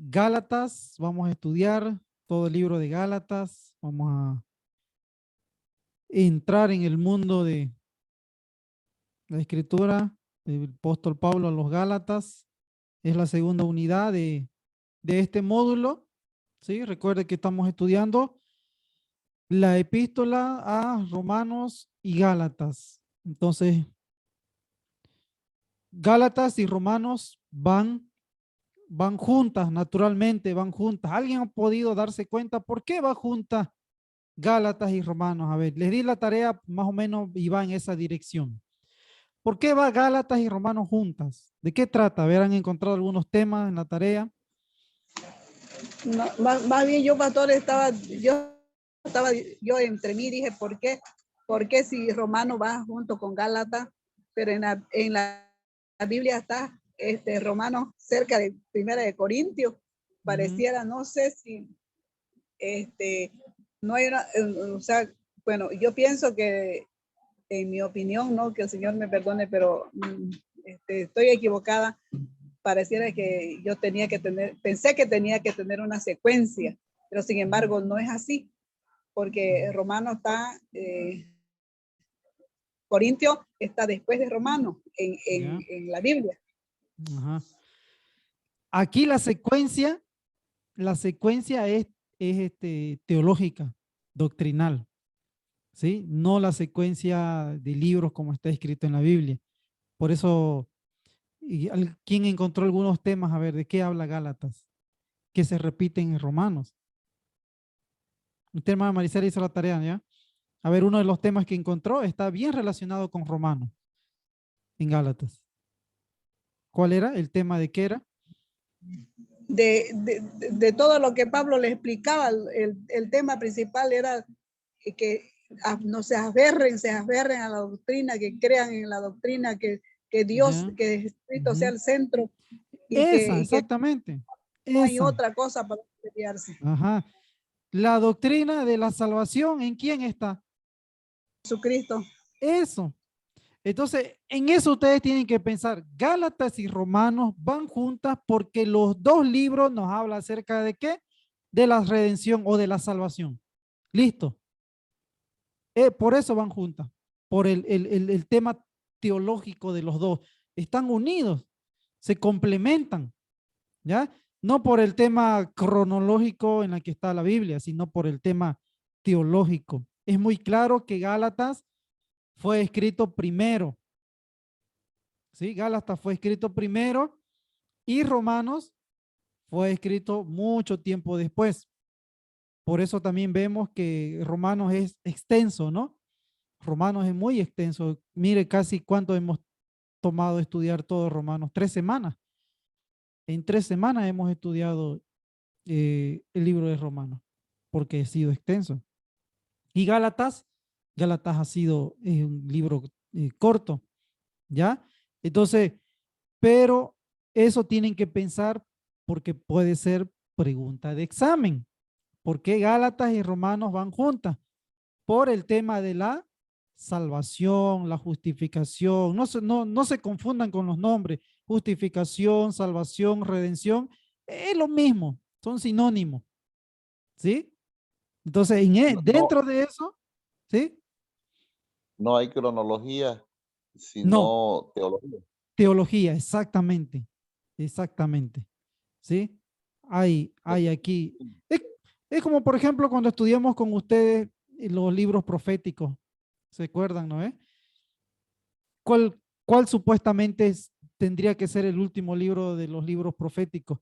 Gálatas, vamos a estudiar todo el libro de Gálatas, vamos a entrar en el mundo de la escritura del apóstol Pablo a los Gálatas. Es la segunda unidad de este módulo, ¿sí? Recuerde que estamos estudiando la epístola a Romanos y Gálatas. Entonces, Gálatas y Romanos van juntas, naturalmente van juntas. ¿Alguien ha podido darse cuenta por qué va juntas Gálatas y Romanos? A ver, les di la tarea más o menos y va en esa dirección. ¿Por qué va Gálatas y Romanos juntas? ¿De qué trata? A ver, ¿han encontrado algunos temas en la tarea? No, más bien yo, pastor, yo entre mí dije, ¿por qué si Romano va junto con Gálatas? Pero en la Biblia está Romano cerca de Primera de Corintios. Pareciera, no sé si no hay una, o sea, bueno, yo pienso que, en mi opinión, no, que el Señor me perdone, pero estoy equivocada. Pareciera que yo pensé que tenía que tener una secuencia, pero sin embargo no es así, porque Romano está, Corintio está después de Romano en la Biblia. Ajá. Aquí la secuencia es teológica, doctrinal, ¿sí? No la secuencia de libros como está escrito en la Biblia. Por eso, ¿quién encontró algunos temas? A ver, ¿de qué habla Gálatas? Que se repiten en Romanos. Usted, hermana Maricela, hizo la tarea, ¿ya? A ver, uno de los temas que encontró está bien relacionado con Romanos en Gálatas. ¿Cuál era? ¿El tema de qué era? De todo lo que Pablo le explicaba, el tema principal era que no se aferren a la doctrina, que crean en la doctrina, que Dios, Ya. que Jesucristo sea el centro Esa, y que exactamente. no hay Esa. otra cosa para pelearse. Ajá. La doctrina de la salvación, ¿en quién está? Jesucristo. Eso. Entonces, en eso ustedes tienen que pensar. Gálatas y Romanos van juntas porque los dos libros nos hablan acerca de qué? De la redención o de la salvación. Listo. Por eso van juntas. Por el tema teológico de los dos. Están unidos. Se complementan. ¿Ya? No por el tema cronológico en el que está la Biblia, sino por el tema teológico. Es muy claro que Gálatas fue escrito primero, ¿sí? Gálatas fue escrito primero y Romanos fue escrito mucho tiempo después. Por eso también vemos que Romanos es extenso, ¿no? Romanos es muy extenso. Mire casi cuánto hemos tomado estudiar todo Romanos. 3 semanas. En 3 semanas hemos estudiado el libro de Romanos, porque ha sido extenso. Y Gálatas ha sido un libro corto, ¿ya? Entonces, pero eso tienen que pensar porque puede ser pregunta de examen. ¿Por qué Gálatas y Romanos van juntas? Por el tema de la salvación, la justificación. No se confundan con los nombres. Justificación, salvación, redención, es lo mismo, son sinónimos. ¿Sí? Entonces, No, dentro de eso, ¿sí? no hay cronología, No, sino teología. teología, exactamente, exactamente, ¿sí? Hay aquí, es, es como por ejemplo cuando estudiamos con ustedes los libros proféticos, ¿se acuerdan, no? ¿Cuál supuestamente tendría que ser el último libro de los libros proféticos?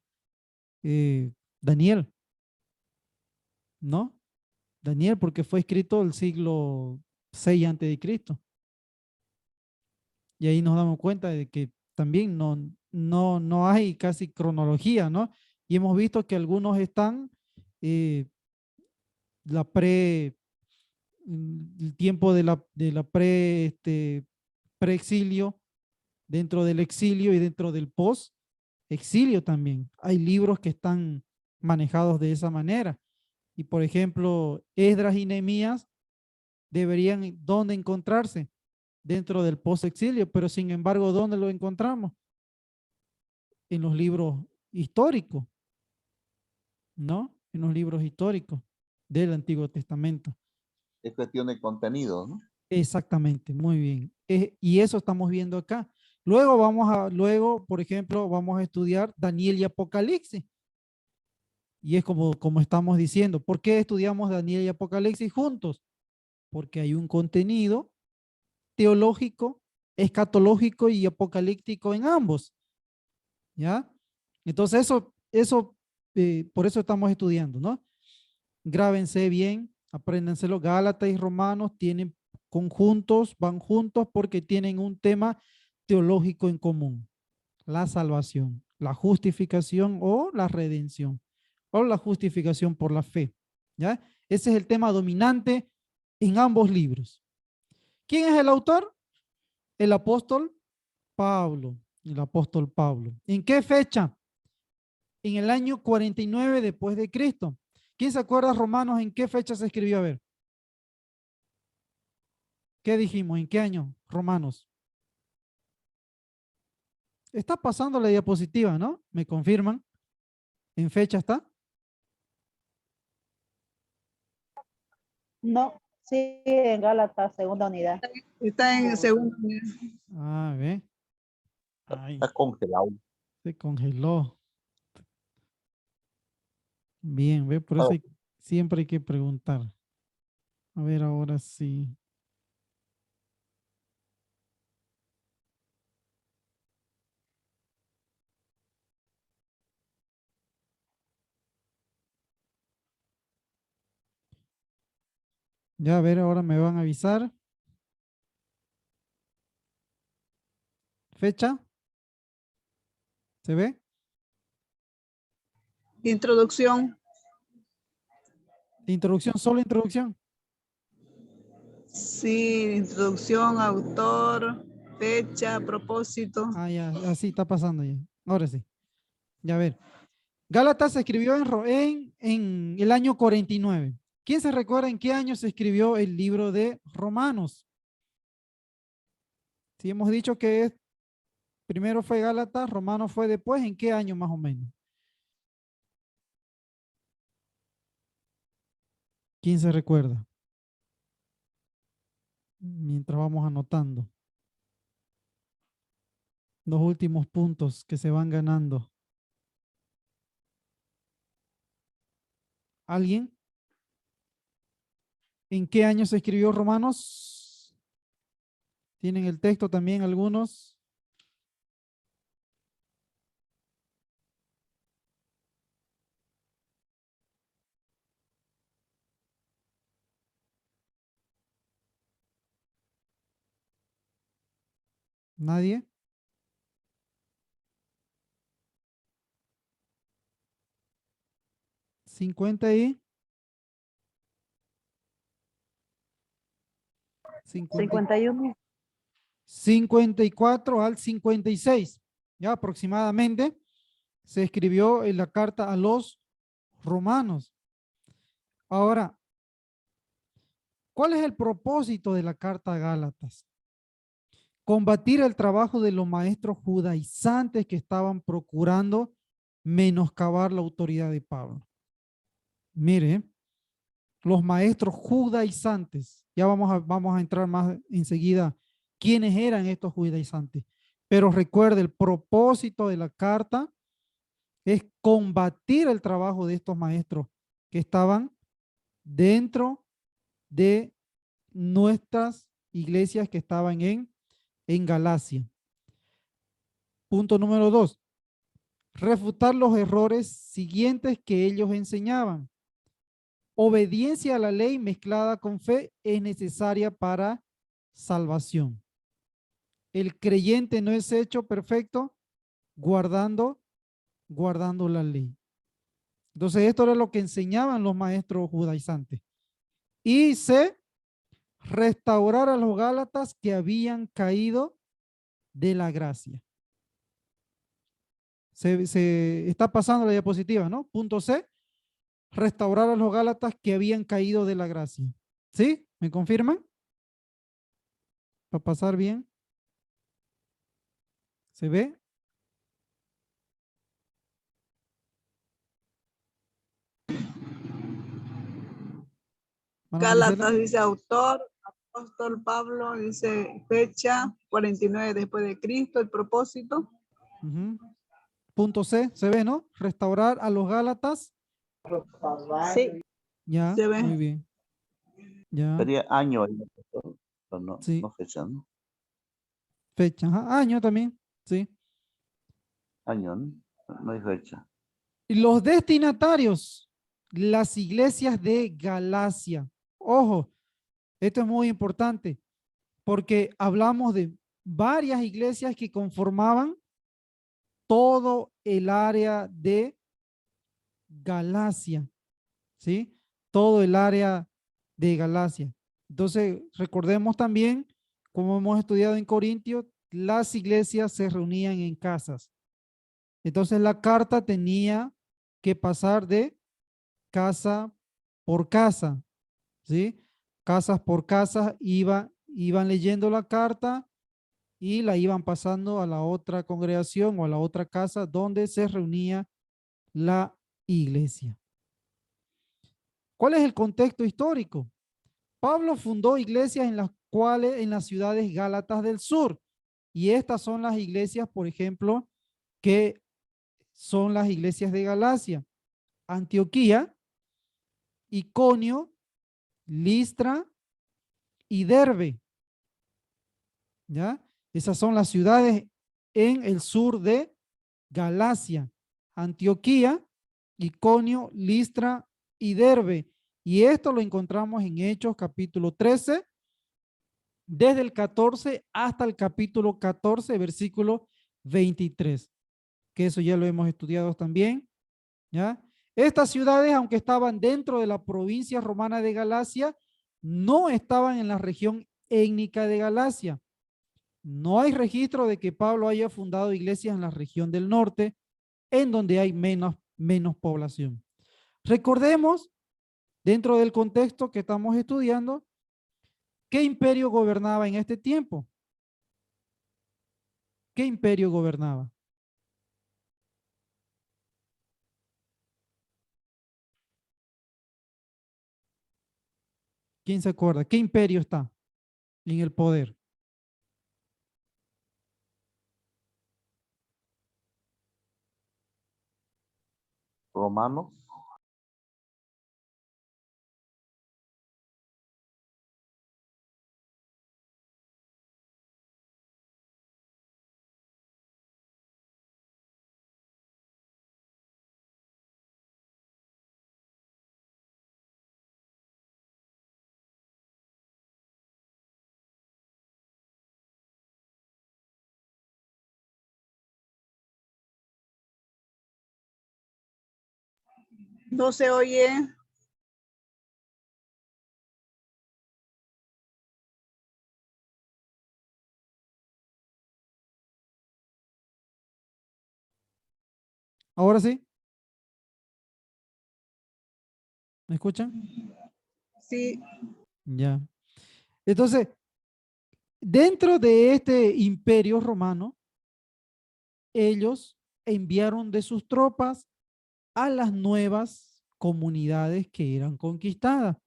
Daniel, ¿no? Daniel, porque fue escrito el siglo 6 antes de Cristo. Y ahí nos damos cuenta de que también no hay casi cronología, ¿no? Y hemos visto que algunos están eh, la pre, el tiempo de la preexilio, dentro del exilio y dentro del post-exilio también. Hay libros que están manejados de esa manera. Y por ejemplo, Esdras y Nehemías deberían, ¿dónde encontrarse? Dentro del post-exilio, pero sin embargo, ¿dónde lo encontramos? En los libros históricos, ¿no? En los libros históricos del Antiguo Testamento. Es cuestión de contenido, ¿no? Exactamente, muy bien. Y eso estamos viendo acá. Luego, por ejemplo, vamos a estudiar Daniel y Apocalipsis. Y es como estamos diciendo, ¿por qué estudiamos Daniel y Apocalipsis juntos? Porque hay un contenido teológico, escatológico y apocalíptico en ambos, ¿ya? Entonces por eso estamos estudiando, ¿no? Grábense bien, apréndanselo. Gálatas y Romanos tienen conjuntos, van juntos porque tienen un tema teológico en común: la salvación, la justificación o la redención, o la justificación por la fe, ¿ya? Ese es el tema dominante en ambos libros. ¿Quién es el autor? El apóstol Pablo, el apóstol Pablo. ¿En qué fecha? En el año 49 después de Cristo. ¿Quién se acuerda, Romanos, en qué fecha se escribió? A ver, ¿qué dijimos? ¿En qué año, Romanos? Está pasando la diapositiva, ¿no? ¿Me confirman? ¿En fecha está? No, sí, en Gálatas, segunda unidad. Está en segundo. Ah, ve. Ay, Está congelado. se congeló. Bien, ve, por eso Ah, siempre hay que preguntar. A ver, ahora sí. Ya, a ver, ahora me van a avisar. ¿Fecha? ¿Se ve? Introducción. Introducción, solo introducción. Sí, introducción, autor, fecha, propósito. Ah, ya, así está pasando ya. Ahora sí. Ya, a ver. Gálatas se escribió en el año 49. ¿Quién se recuerda en qué año se escribió el libro de Romanos? Si hemos dicho que primero fue Gálatas, Romanos fue después, ¿en qué año más o menos? ¿Quién se recuerda? Mientras vamos anotando los últimos puntos que se van ganando. ¿Alguien? ¿En qué año se escribió Romanos? ¿Tienen el texto también algunos? ¿Nadie? ¿50 y? 50 51. 54 al 56, ya aproximadamente, se escribió en la carta a los romanos. Ahora, ¿cuál es el propósito de la carta a Gálatas? Combatir el trabajo de los maestros judaizantes que estaban procurando menoscabar la autoridad de Pablo. Mire, los maestros judaizantes, ya vamos a entrar más enseguida quiénes eran estos judaizantes, pero recuerde, el propósito de la carta es combatir el trabajo de estos maestros que estaban dentro de nuestras iglesias que estaban en Galacia. Punto número 2, refutar los errores siguientes que ellos enseñaban. Obediencia a la ley mezclada con fe es necesaria para salvación. El creyente no es hecho perfecto guardando la ley. Entonces esto era lo que enseñaban los maestros judaizantes. Y C, restaurar a los gálatas que habían caído de la gracia. Se está pasando la diapositiva, ¿no? Punto C, restaurar a los gálatas que habían caído de la gracia. ¿Sí? ¿Me confirman? Para pasar bien. ¿Se ve? Hermana Marisela. Gálatas dice autor, apóstol Pablo dice fecha 49 después de Cristo, el propósito. Ujú. Punto C, se ve, ¿no? Restaurar a los Gálatas. Sí. Ya, Se ve. muy bien. Ya, Sería año ahí, pero no, sí, no fecha, ¿no? fecha. Ajá, año también, sí. Año, ¿no? No hay fecha. Y los destinatarios, las iglesias de Galacia. Ojo, esto es muy importante porque hablamos de varias iglesias que conformaban todo el área de Galacia, ¿sí? Todo el área de Galacia. Entonces, recordemos también, como hemos estudiado en Corintios, las iglesias se reunían en casas. Entonces, la carta tenía que pasar de casa por casa, ¿sí? Casas por casas iban leyendo la carta y la iban pasando a la otra congregación o a la otra casa donde se reunía la iglesia. ¿Cuál es el contexto histórico? Pablo fundó iglesias en las cuales en las ciudades gálatas del sur, y estas son las iglesias, por ejemplo, que son las iglesias de Galacia: Antioquía, Iconio, Listra y Derbe. ¿Ya? Esas son las ciudades en el sur de Galacia: Antioquía, Iconio, Listra y Derbe. Y esto lo encontramos en Hechos capítulo 13, desde el 14 hasta el capítulo 14, versículo 23, que eso ya lo hemos estudiado también, ¿ya? Estas ciudades, aunque estaban dentro de la provincia romana de Galacia, no estaban en la región étnica de Galacia. No hay registro de que Pablo haya fundado iglesias en la región del norte, en donde hay menos población. Recordemos, dentro del contexto que estamos estudiando, ¿qué imperio gobernaba en este tiempo? ¿Qué imperio gobernaba? ¿Quién se acuerda? ¿Qué imperio está en el poder? Romanos. No se oye. ¿Ahora sí? ¿Me escuchan? Sí, Ya. Entonces, dentro de este imperio romano, ellos enviaron de sus tropas a las nuevas comunidades que eran conquistadas.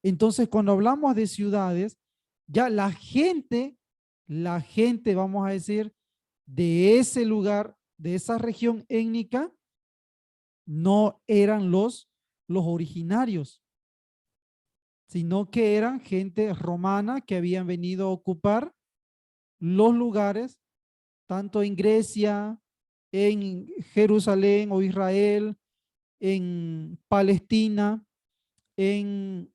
Entonces, cuando hablamos de ciudades, ya la gente, vamos a decir, de ese lugar, de esa región étnica, no eran los originarios, sino que eran gente romana que habían venido a ocupar los lugares, tanto en Grecia, en Jerusalén o Israel, en Palestina, en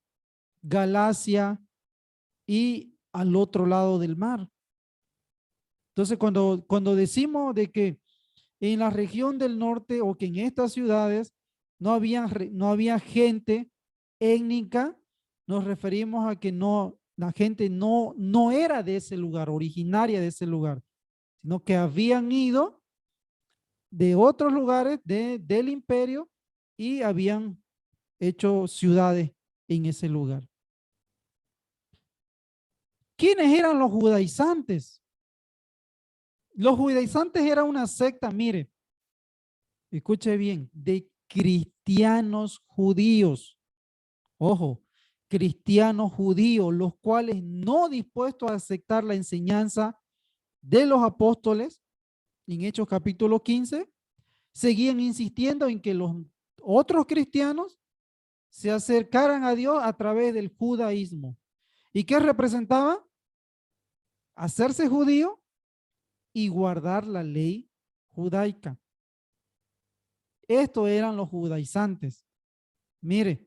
Galacia y al otro lado del mar. Entonces, cuando decimos de que en la región del norte o que en estas ciudades no había gente étnica, nos referimos a que la gente no era de ese lugar, originaria de ese lugar, sino que habían ido de otros lugares del imperio y habían hecho ciudades en ese lugar. ¿Quiénes eran los judaizantes? Los judaizantes eran una secta, mire, escuche bien, de cristianos judíos. Ojo, cristianos judíos, los cuales no dispuestos a aceptar la enseñanza de los apóstoles, en Hechos capítulo 15, seguían insistiendo en que los otros cristianos se acercaran a Dios a través del judaísmo. ¿Y qué representaba? Hacerse judío y guardar la ley judaica. Estos eran los judaizantes. Mire,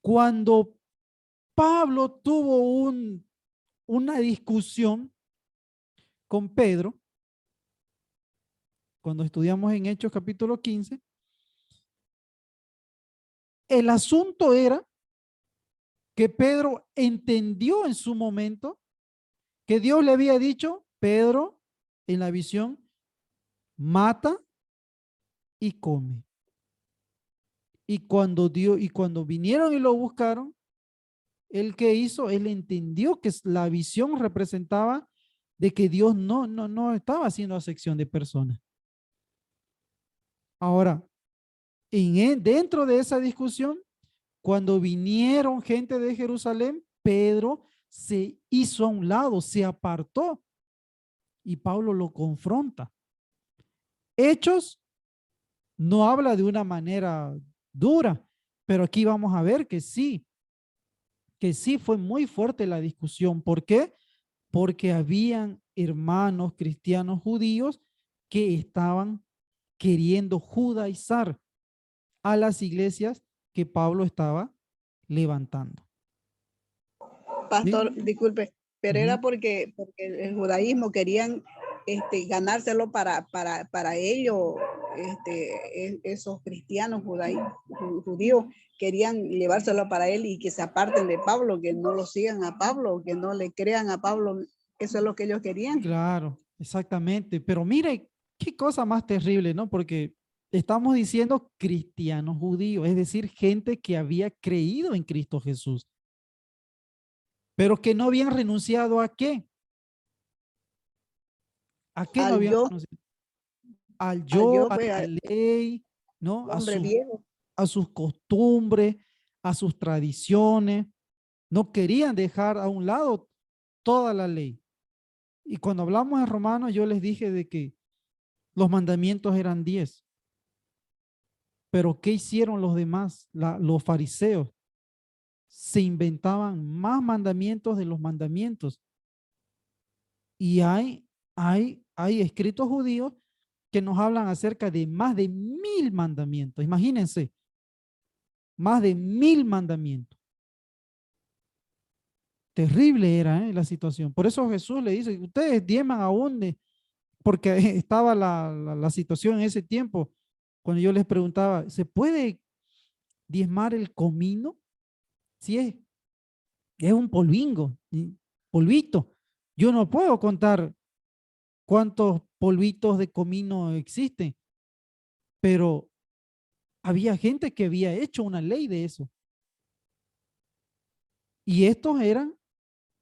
cuando Pablo tuvo una discusión con Pedro, cuando estudiamos en Hechos capítulo 15, el asunto era que Pedro entendió en su momento que Dios le había dicho, Pedro, en la visión, mata y come. Y cuando vinieron y lo buscaron, él que hizo, él entendió que la visión representaba de que Dios no estaba haciendo acepción de personas. Ahora, dentro de esa discusión, cuando vinieron gente de Jerusalén, Pedro se hizo a un lado, se apartó y Pablo lo confronta. Hechos no habla de una manera dura, pero aquí vamos a ver que sí fue muy fuerte la discusión. ¿Por qué? Porque habían hermanos cristianos judíos que estaban queriendo judaizar a las iglesias que Pablo estaba levantando. Pastor, ¿Sí? disculpe, pero era porque el judaísmo querían ganárselo para ellos, esos cristianos judíos querían llevárselo para él y que se aparten de Pablo, que no lo sigan a Pablo, que no le crean a Pablo. Eso es lo que ellos querían. Claro, exactamente. Pero mire, qué cosa más terrible, ¿no? Porque estamos diciendo cristianos judíos, es decir, gente que había creído en Cristo Jesús, pero que no habían renunciado ¿a qué? ¿A qué no Al habían yo, renunciado? Al al yo, yo, a pues, la al ley, ¿no? hombre viejo. A sus costumbres, a sus tradiciones. No querían dejar a un lado toda la ley. Y cuando hablamos en Romanos, yo les dije de que los mandamientos eran 10. Pero ¿qué hicieron los demás? Los fariseos se inventaban más mandamientos de los mandamientos. Y hay escritos judíos que nos hablan acerca de más de 1000 mandamientos. Imagínense, más de 1000 mandamientos. Terrible era la situación. Por eso Jesús le dice, ustedes diezman aún, porque estaba la situación en ese tiempo, cuando yo les preguntaba, ¿se puede diezmar el comino? Si es un polvito. Yo no puedo contar cuántos polvitos de comino existen, pero había gente que había hecho una ley de eso. Y estos eran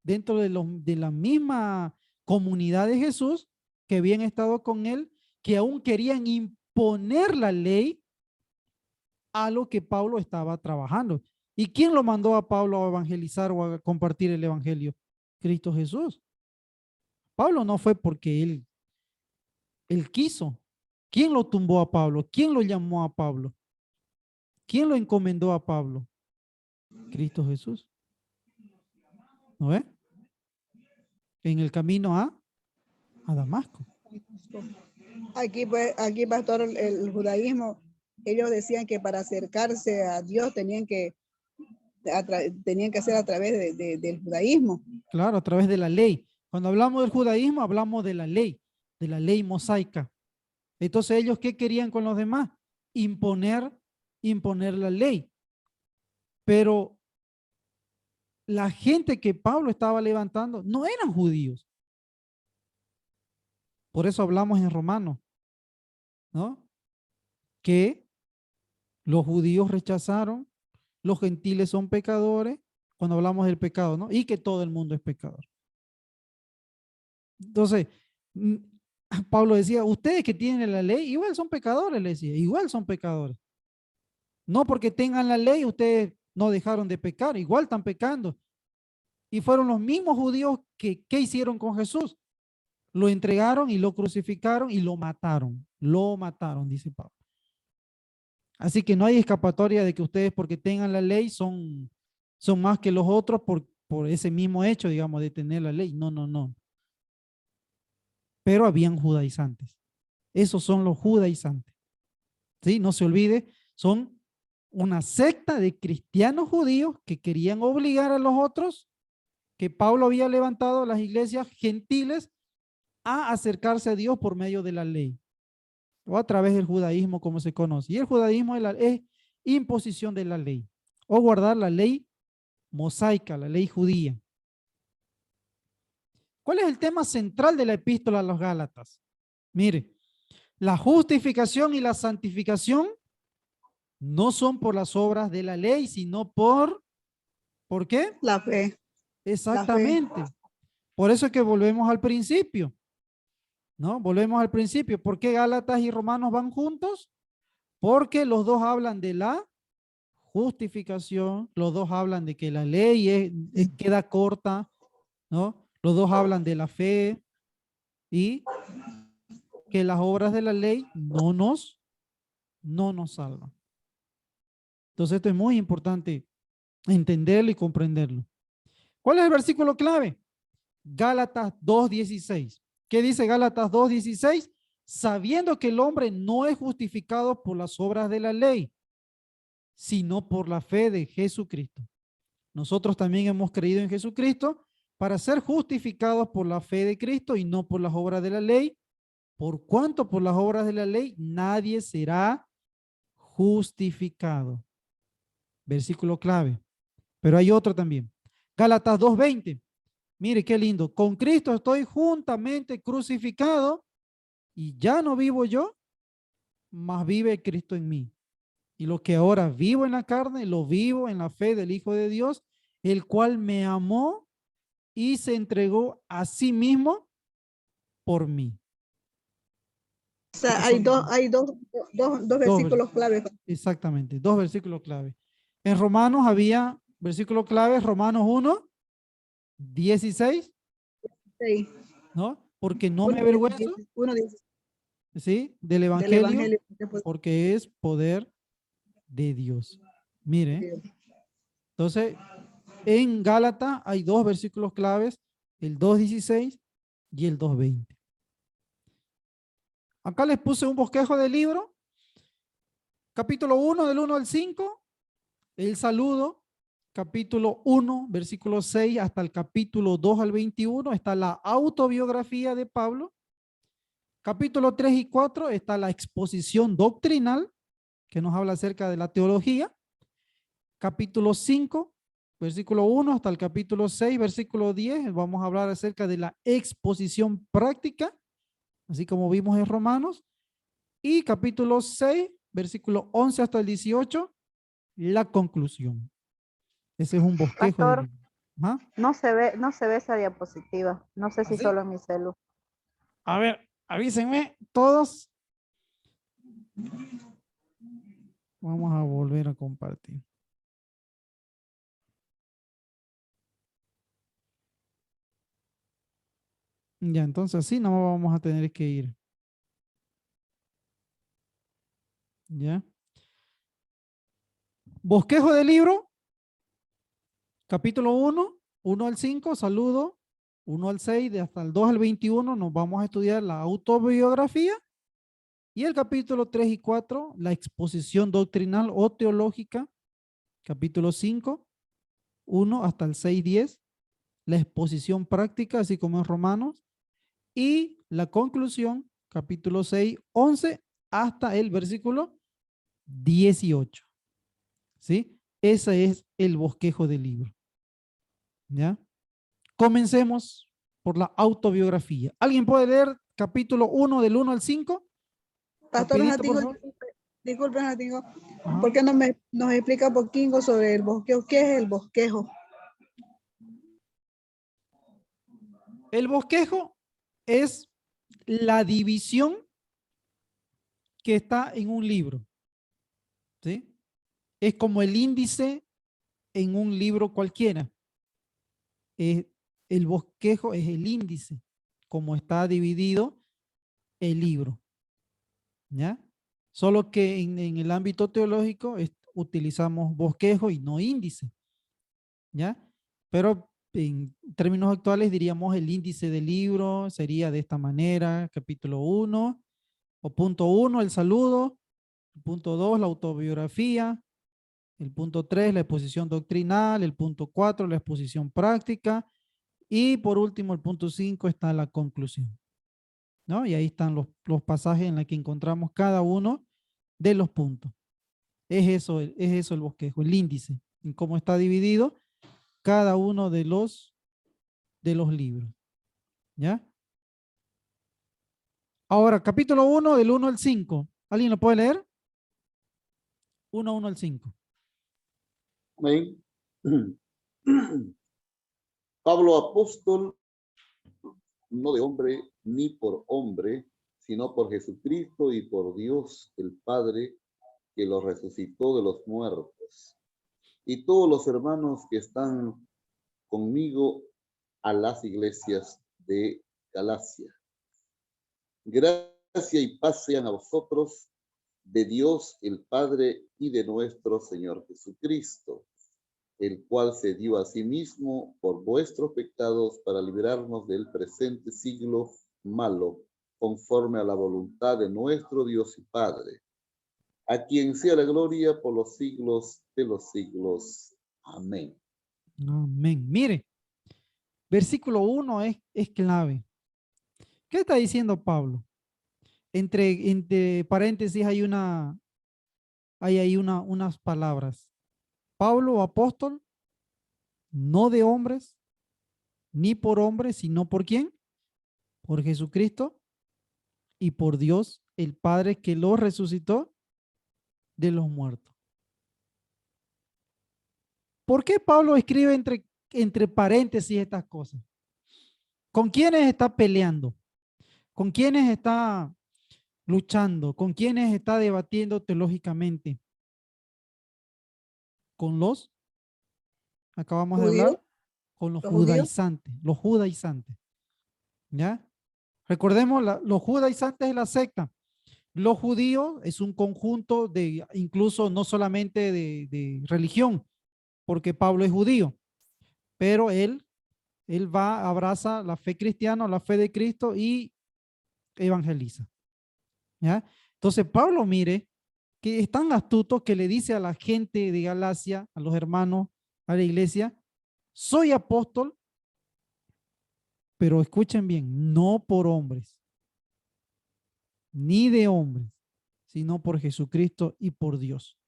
dentro de la misma comunidad de Jesús que habían estado con él, que aún querían imponer la ley a lo que Pablo estaba trabajando. ¿Y quién lo mandó a Pablo a evangelizar o a compartir el evangelio? Cristo Jesús. Pablo no fue porque él quiso. ¿Quién lo tumbó a Pablo? ¿Quién lo llamó a Pablo? ¿Quién lo encomendó a Pablo? Cristo Jesús. ¿No ve? En el camino a Damasco. Aquí, pastor, el judaísmo, ellos decían que para acercarse a Dios tenían que hacer a través del judaísmo. Claro, a través de la ley. Cuando hablamos del judaísmo, hablamos de la ley mosaica. Entonces, ¿ellos qué querían con los demás? Imponer la ley. Pero la gente que Pablo estaba levantando no eran judíos. Por eso hablamos en Romanos, ¿no? Que los judíos rechazaron, los gentiles son pecadores, cuando hablamos del pecado, ¿no? Y que todo el mundo es pecador. Entonces, Pablo decía, ustedes que tienen la ley, igual son pecadores, le decía, igual son pecadores. No porque tengan la ley, ustedes no dejaron de pecar, igual están pecando. Y fueron los mismos judíos que, ¿qué hicieron con Jesús? Lo entregaron y lo crucificaron y lo mataron, dice Pablo. Así que no hay escapatoria de que ustedes porque tengan la ley son más que los otros por ese mismo hecho, digamos, de tener la ley. No, no, no. Pero habían judaizantes. Esos son los judaizantes. ¿Sí? No se olvide, son una secta de cristianos judíos que querían obligar a los otros, que Pablo había levantado las iglesias gentiles a acercarse a Dios por medio de la ley o a través del judaísmo como se conoce. Y el judaísmo es imposición de la ley o guardar la ley mosaica, la ley judía. ¿Cuál es el tema central de la epístola a los Gálatas? Mire, la justificación y la santificación no son por las obras de la ley, sino ¿por qué? La fe. Exactamente. Por eso es que volvemos al principio, ¿no? Volvemos al principio. ¿Por qué Gálatas y Romanos van juntos? Porque los dos hablan de la justificación, los dos hablan de que la ley queda corta, ¿no? Los dos hablan de la fe y que las obras de la ley no nos salvan. Entonces esto es muy importante entenderlo y comprenderlo. ¿Cuál es el versículo clave? Gálatas 2:16. ¿Qué dice Gálatas 2:16? Sabiendo que el hombre no es justificado por las obras de la ley, sino por la fe de Jesucristo. Nosotros también hemos creído en Jesucristo para ser justificados por la fe de Cristo y no por las obras de la ley, por cuanto por las obras de la ley nadie será justificado. Versículo clave. Pero hay otro también. Gálatas 2:20. Mire qué lindo. Con Cristo estoy juntamente crucificado y ya no vivo yo, mas vive Cristo en mí. Y lo que ahora vivo en la carne, lo vivo en la fe del Hijo de Dios, el cual me amó y se entregó a sí mismo por mí. O sea, hay dos versículos claves. Exactamente, dos versículos clave. En Romanos había versículo clave, Romanos 1:16, Sí. ¿no? Porque no me avergüenzo, ¿sí? Del evangelio, porque es poder de Dios. Mire, entonces, en Gálatas hay dos versículos claves, el 2:16 y el 2:20. Acá les puse un bosquejo del libro, capítulo 1 del 1 al 5, el saludo, capítulo 1, versículo 6 hasta el capítulo 2 al 21, está la autobiografía de Pablo. Capítulo 3 y 4 está la exposición doctrinal, que nos habla acerca de la teología. Capítulo 5, versículo 1 hasta el capítulo 6, versículo 10, vamos a hablar acerca de la exposición práctica, así como vimos en Romanos. Y capítulo 6, versículo 11 hasta el 18, la conclusión. Ese es un bosquejo. Pastor, ¿Ah? no se ve esa diapositiva. No sé si ¿Así? solo en mi celu. A ver, avísenme todos. Vamos a volver a compartir. Ya, entonces así no vamos a tener que ir. Ya. Bosquejo del libro, capítulo 1, 1 al 5, saludo, 1 al 6, de hasta el 2 al 21, nos vamos a estudiar la autobiografía, y el capítulo 3 y 4, la exposición doctrinal o teológica, capítulo 5, 1 hasta el 6, 10, la exposición práctica, así como en Romanos, y la conclusión, capítulo 6, 11, hasta el versículo 18. ¿Sí? Ese es el bosquejo del libro. ¿Ya? Comencemos por la autobiografía. ¿Alguien puede leer capítulo 1 del 1 al 5? Pastor Rapidito, disculpe, Natingo, ¿por qué no nos explica un poquito sobre el bosquejo? ¿Qué es el bosquejo? El bosquejo es la división que está en un libro. ¿Sí? Es como el índice en un libro cualquiera. El bosquejo es el índice, como está dividido el libro, ¿ya? Solo que en el ámbito teológico utilizamos bosquejo y no índice, ¿ya? Pero en términos actuales diríamos el índice del libro sería de esta manera: capítulo 1 o punto 1, el saludo; el punto 2, la autobiografía; el punto 3, la exposición doctrinal; el punto 4, la exposición práctica; y por último, el punto 5 está la conclusión, ¿no? Y ahí están los pasajes en los que encontramos cada uno de los puntos. Es eso el bosquejo, el índice, en cómo está dividido cada uno de los libros, ¿ya? Ahora, capítulo 1, del 1 al 5. ¿Alguien lo puede leer? 1 al 5. Amén. Pablo apóstol, no de hombre ni por hombre, sino por Jesucristo y por Dios el Padre, que lo resucitó de los muertos. Y todos los hermanos que están conmigo a las iglesias de Galacia. Gracia y paz sean a vosotros, de Dios el Padre y de nuestro Señor Jesucristo, el cual se dio a sí mismo por vuestros pecados para librarnos del presente siglo malo, conforme a la voluntad de nuestro Dios y Padre, a quien sea la gloria por los siglos de los siglos. Amén. Amén. Mire, versículo 1 es clave. ¿Qué está diciendo Pablo? Entre paréntesis hay ahí unas palabras. Pablo, apóstol, no de hombres, ni por hombres, sino por ¿quién? Por Jesucristo y por Dios, el Padre, que lo resucitó de los muertos. ¿Por qué Pablo escribe entre paréntesis estas cosas? ¿Con quiénes está peleando? ¿Con quiénes está luchando? ¿Con quiénes está debatiendo teológicamente? Con los, acabamos de ¿Judíos? hablar, con los ¿Los judíos? judaizantes, ¿ya? Recordemos, los judaizantes de la secta. Los judíos es un conjunto de, incluso no solamente de religión, porque Pablo es judío, pero él abraza la fe cristiana, la fe de Cristo, y evangeliza, ¿ya? Entonces Pablo, mire, que es tan astuto que le dice a la gente de Galacia, a los hermanos, a la iglesia: soy apóstol, pero escuchen bien, no por hombres, ni de hombres, sino por Jesucristo y por Dios.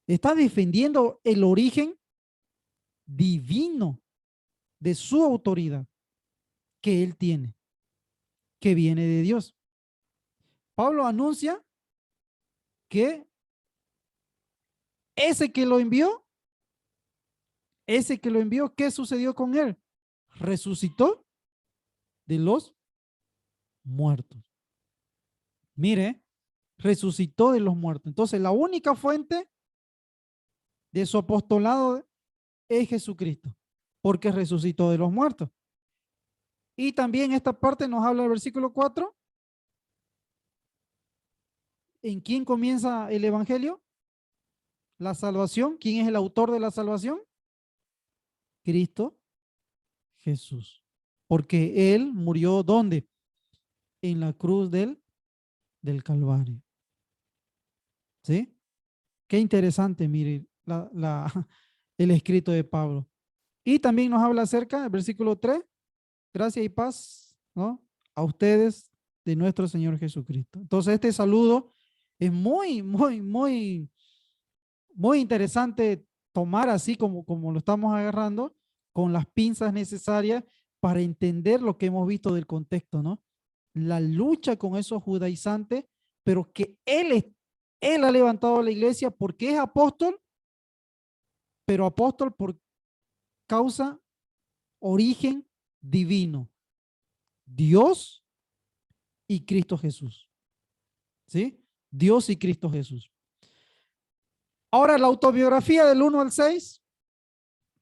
Está defendiendo el origen divino de su autoridad que él tiene, que viene de Dios. Pablo anuncia que ese que lo envió, ¿qué sucedió con él? Resucitó de los muertos. Mire, resucitó de los muertos. Entonces, la única fuente de su apostolado es Jesucristo, porque resucitó de los muertos. Y también esta parte nos habla del versículo 4. ¿En quién comienza el evangelio? La salvación. ¿Quién es el autor de la salvación? Cristo Jesús. Porque Él murió, ¿dónde? En la cruz del Calvario. ¿Sí? Qué interesante, mire, el escrito de Pablo. Y también nos habla acerca del versículo 3, gracia y paz, ¿no? A ustedes de nuestro Señor Jesucristo. Entonces este saludo es muy, muy, muy, muy interesante tomar así como lo estamos agarrando, con las pinzas necesarias para entender lo que hemos visto del contexto, ¿no? La lucha con esos judaizantes, pero que él ha levantado la iglesia porque es apóstol, pero apóstol por causa, origen divino. Dios y Cristo Jesús. ¿Sí? Dios y Cristo Jesús. Ahora, la autobiografía del 1 al 6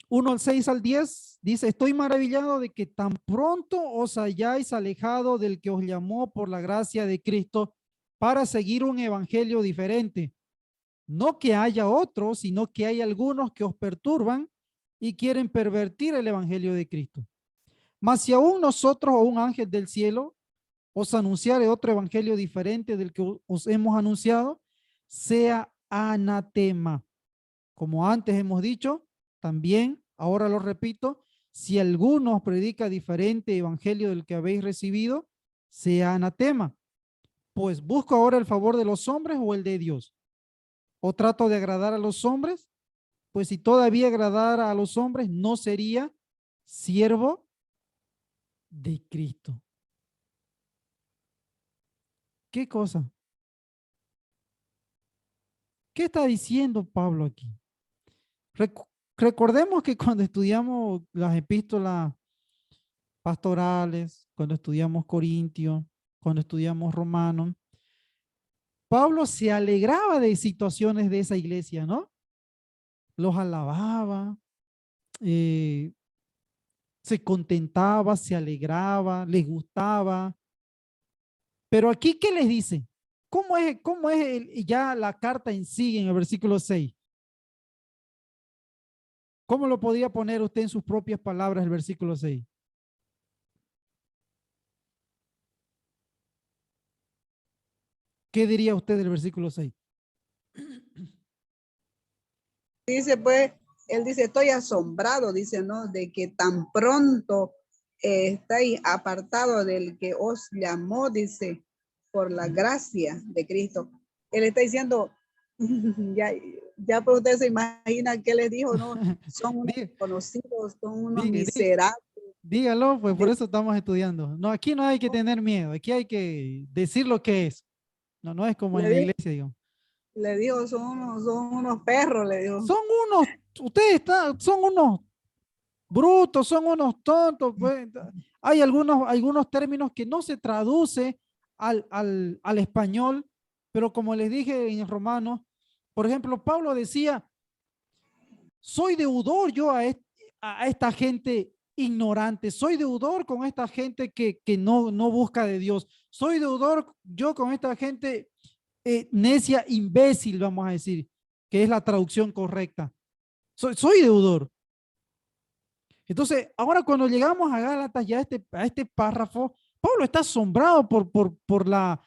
1 al 6 al 10 dice, estoy maravillado de que tan pronto os hayáis alejado del que os llamó por la gracia de Cristo para seguir un evangelio diferente. No que haya otros, sino que hay algunos que os perturban y quieren pervertir el evangelio de Cristo. Mas si aún nosotros o un ángel del cielo os anunciare otro evangelio diferente del que os hemos anunciado, sea anatema. Como antes hemos dicho, también, ahora lo repito, si alguno os predica diferente evangelio del que habéis recibido, sea anatema. Pues busco ahora el favor de los hombres o el de Dios. ¿O trato de agradar a los hombres? Pues si todavía agradara a los hombres, no sería siervo de Cristo. ¿Qué cosa? ¿Qué está diciendo Pablo aquí? Recordemos que cuando estudiamos las epístolas pastorales, cuando estudiamos Corintios, cuando estudiamos Romanos, Pablo se alegraba de situaciones de esa iglesia, ¿no? Los alababa, se contentaba, se alegraba, les gustaba. Pero aquí, ¿qué les dice? ¿Cómo es ya la carta en sí en el versículo 6? ¿Cómo lo podría poner usted en sus propias palabras el versículo 6? ¿Qué diría usted del versículo 6? Dice pues, él dice, estoy asombrado, dice, ¿no? De que tan pronto estáis apartados del que os llamó, dice, por la gracia de Cristo. Él está diciendo, ya pues usted se imagina qué le dijo, ¿no? Son unos conocidos, son unos miserables. Dígalo, pues por eso estamos estudiando. No, aquí no hay que tener miedo, aquí hay que decir lo que es. No, no es como en la iglesia, digamos. Le dijo, son unos perros, le dijo. Son unos, son unos brutos, son unos tontos. Pues. Hay algunos términos que no se traduce al español, pero como les dije en Romanos, por ejemplo, Pablo decía, soy deudor yo a esta gente ignorante, soy deudor con esta gente que no busca de Dios, soy deudor yo con esta gente necia, imbécil, vamos a decir, que es la traducción correcta. Soy deudor. Entonces, ahora cuando llegamos a Gálatas, ya a este párrafo, Pablo está asombrado por la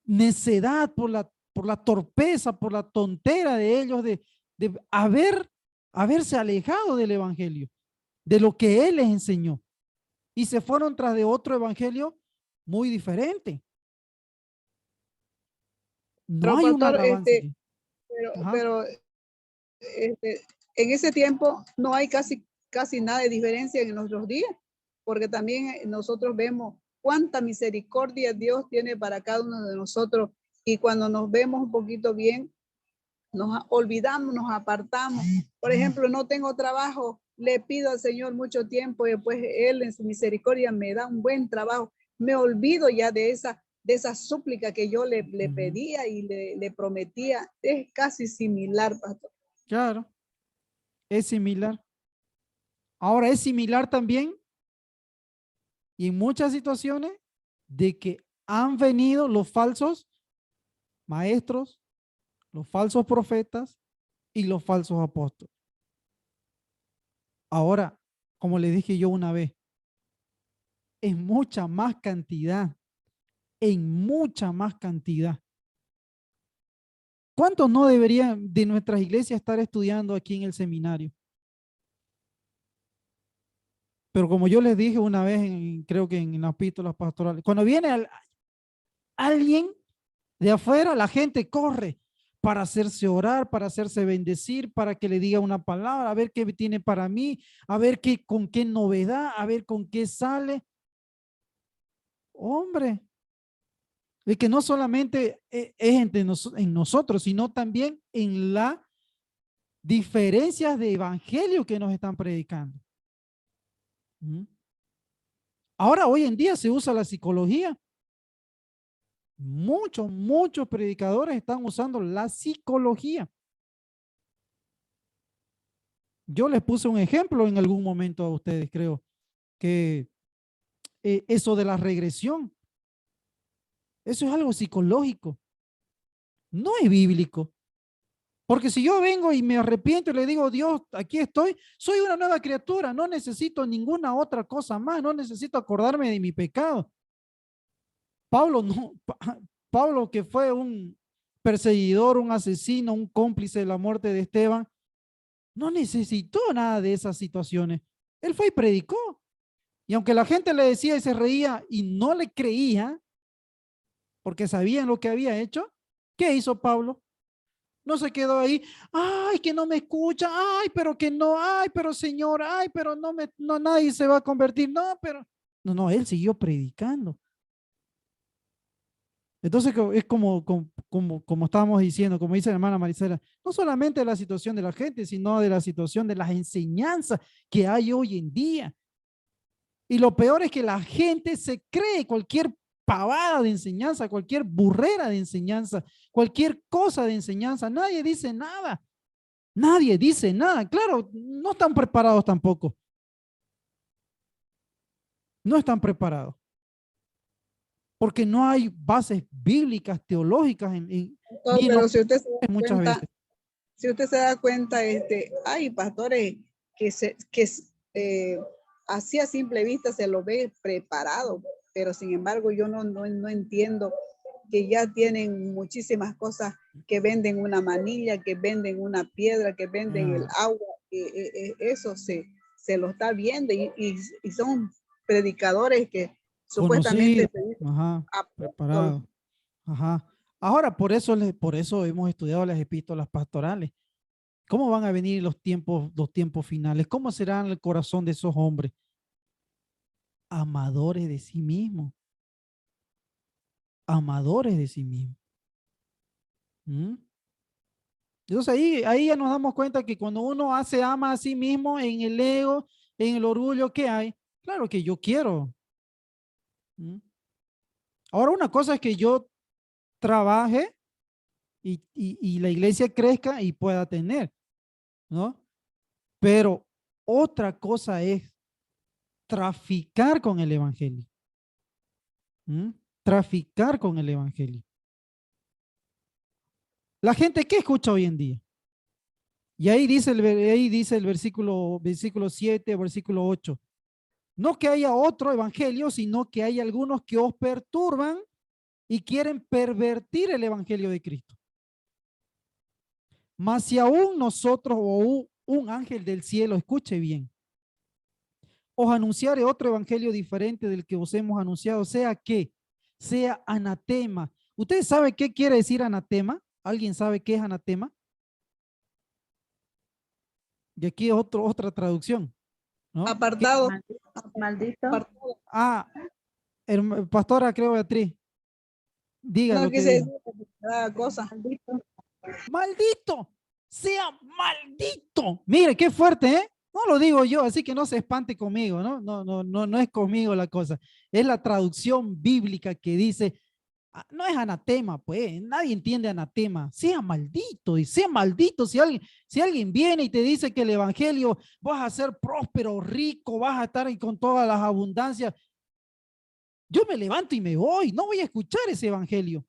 necedad, por la torpeza, por la tontera de ellos de haberse alejado del evangelio, de lo que él les enseñó. Y se fueron tras de otro evangelio muy diferente. No hay un avance. Pero en ese tiempo no hay casi nada de diferencia en nuestros días, porque también nosotros vemos cuánta misericordia Dios tiene para cada uno de nosotros, y cuando nos vemos un poquito bien, nos olvidamos, nos apartamos. Por ejemplo, no tengo trabajo, le pido al Señor mucho tiempo y después Él en su misericordia me da un buen trabajo. Me olvido ya de esa súplica que yo le pedía y le prometía. Es casi similar, pastor. Claro, es similar. Ahora es similar también y en muchas situaciones de que han venido los falsos maestros, los falsos profetas y los falsos apóstoles. Ahora, como le dije yo una vez, en mucha más cantidad, en mucha más cantidad. ¿Cuántos no deberían de nuestras iglesias estar estudiando aquí en el seminario? Pero como yo les dije una vez, creo que en las epístolas pastorales, cuando viene alguien de afuera, la gente corre para hacerse orar, para hacerse bendecir, para que le diga una palabra, a ver qué tiene para mí, a ver con qué novedad, a ver con qué sale. Hombre, es que no solamente es en nosotros, sino también en las diferencias de evangelio que nos están predicando. Ahora, hoy en día se usa la psicología. Muchos predicadores están usando la psicología. Yo les puse un ejemplo en algún momento a ustedes, creo, que eso de la regresión, eso es algo psicológico, no es bíblico. Porque si yo vengo y me arrepiento y le digo, Dios, aquí estoy, soy una nueva criatura, no necesito ninguna otra cosa más, no necesito acordarme de mi pecado. Pablo, no, Pablo que fue un perseguidor, un asesino, un cómplice de la muerte de Esteban, no necesitó nada de esas situaciones. Él fue y predicó. Y aunque la gente le decía y se reía y no le creía, porque sabían lo que había hecho, ¿qué hizo Pablo? No se quedó ahí, ay, que no me escucha, ay, pero que no, ay, pero Señor, ay, pero no, nadie se va a convertir, no, pero, no, él siguió predicando. Entonces es como estábamos diciendo, como dice la hermana Marisela, no solamente de la situación de la gente, sino de la situación de las enseñanzas que hay hoy en día. Y lo peor es que la gente se cree cualquier pavada de enseñanza, cualquier burrera de enseñanza, cualquier cosa de enseñanza. Nadie dice nada. Nadie dice nada. Claro, no están preparados tampoco. No están preparados. Porque no hay bases bíblicas, teológicas Pero si usted se da muchas cuenta, veces. si usted se da cuenta, hay pastores que así a simple vista se lo ve preparado, pero sin embargo yo no entiendo que ya tienen muchísimas cosas, que venden una manilla, que venden una piedra, que venden el agua, eso se lo está viendo y son predicadores que supuestamente Conocido, ajá, preparado. Ajá. Ahora, por eso hemos estudiado las epístolas pastorales. ¿Cómo van a venir los tiempos finales? ¿Cómo será el corazón de esos hombres? Amadores de sí mismos. Amadores de sí mismos. ¿Mm? Entonces ahí ya nos damos cuenta que cuando uno ama a sí mismo en el ego, en el orgullo que hay, claro que yo quiero. ¿Mm? Ahora una cosa es que yo trabaje y la iglesia crezca y pueda tener, ¿no? Pero otra cosa es traficar con el evangelio. ¿Mm? Traficar con el evangelio. La gente, ¿qué escucha hoy en día? Y ahí dice el versículo 7, versículo 8. No que haya otro evangelio, sino que hay algunos que os perturban y quieren pervertir el evangelio de Cristo. Mas si aún nosotros o un ángel del cielo, escuche bien, os anunciare otro evangelio diferente del que os hemos anunciado, sea anatema. ¿Ustedes saben qué quiere decir anatema? ¿Alguien sabe qué es anatema? Y aquí otra traducción, ¿no? apartado. Maldito. Apartado. Ah, pastora, creo, Beatriz. Diga No lo que quise diga. decir cada cosa. Maldito, sea maldito. Mire, qué fuerte, ¿eh? No lo digo yo, así que no se espante conmigo, ¿no? No es conmigo la cosa. Es la traducción bíblica que dice, no es anatema, pues, nadie entiende anatema. Sea maldito y sea maldito si alguien viene y te dice que el evangelio vas a ser próspero, rico, vas a estar con todas las abundancias. Yo me levanto y me voy, no voy a escuchar ese evangelio.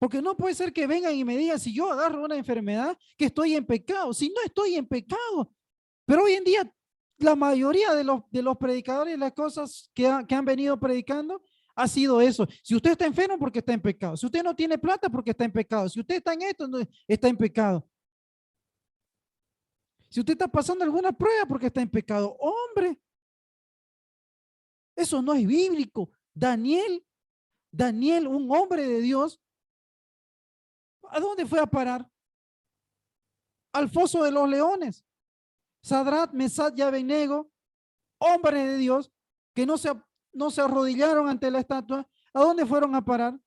Porque no puede ser que vengan y me digan, si yo agarro una enfermedad, que estoy en pecado. Si no estoy en pecado. Pero hoy en día, la mayoría de los predicadores, las cosas que han venido predicando, ha sido eso. Si usted está enfermo, porque está en pecado. Si usted no tiene plata, porque está en pecado. Si usted está en esto, está en pecado. Si usted está pasando alguna prueba, porque está en pecado. Hombre, eso no es bíblico. Daniel, un hombre de Dios, ¿a dónde fue a parar? Al foso de los leones. Sadrat, Mesad y Abednego, hombres de Dios, que no se arrodillaron ante la estatua, ¿a dónde fueron a parar?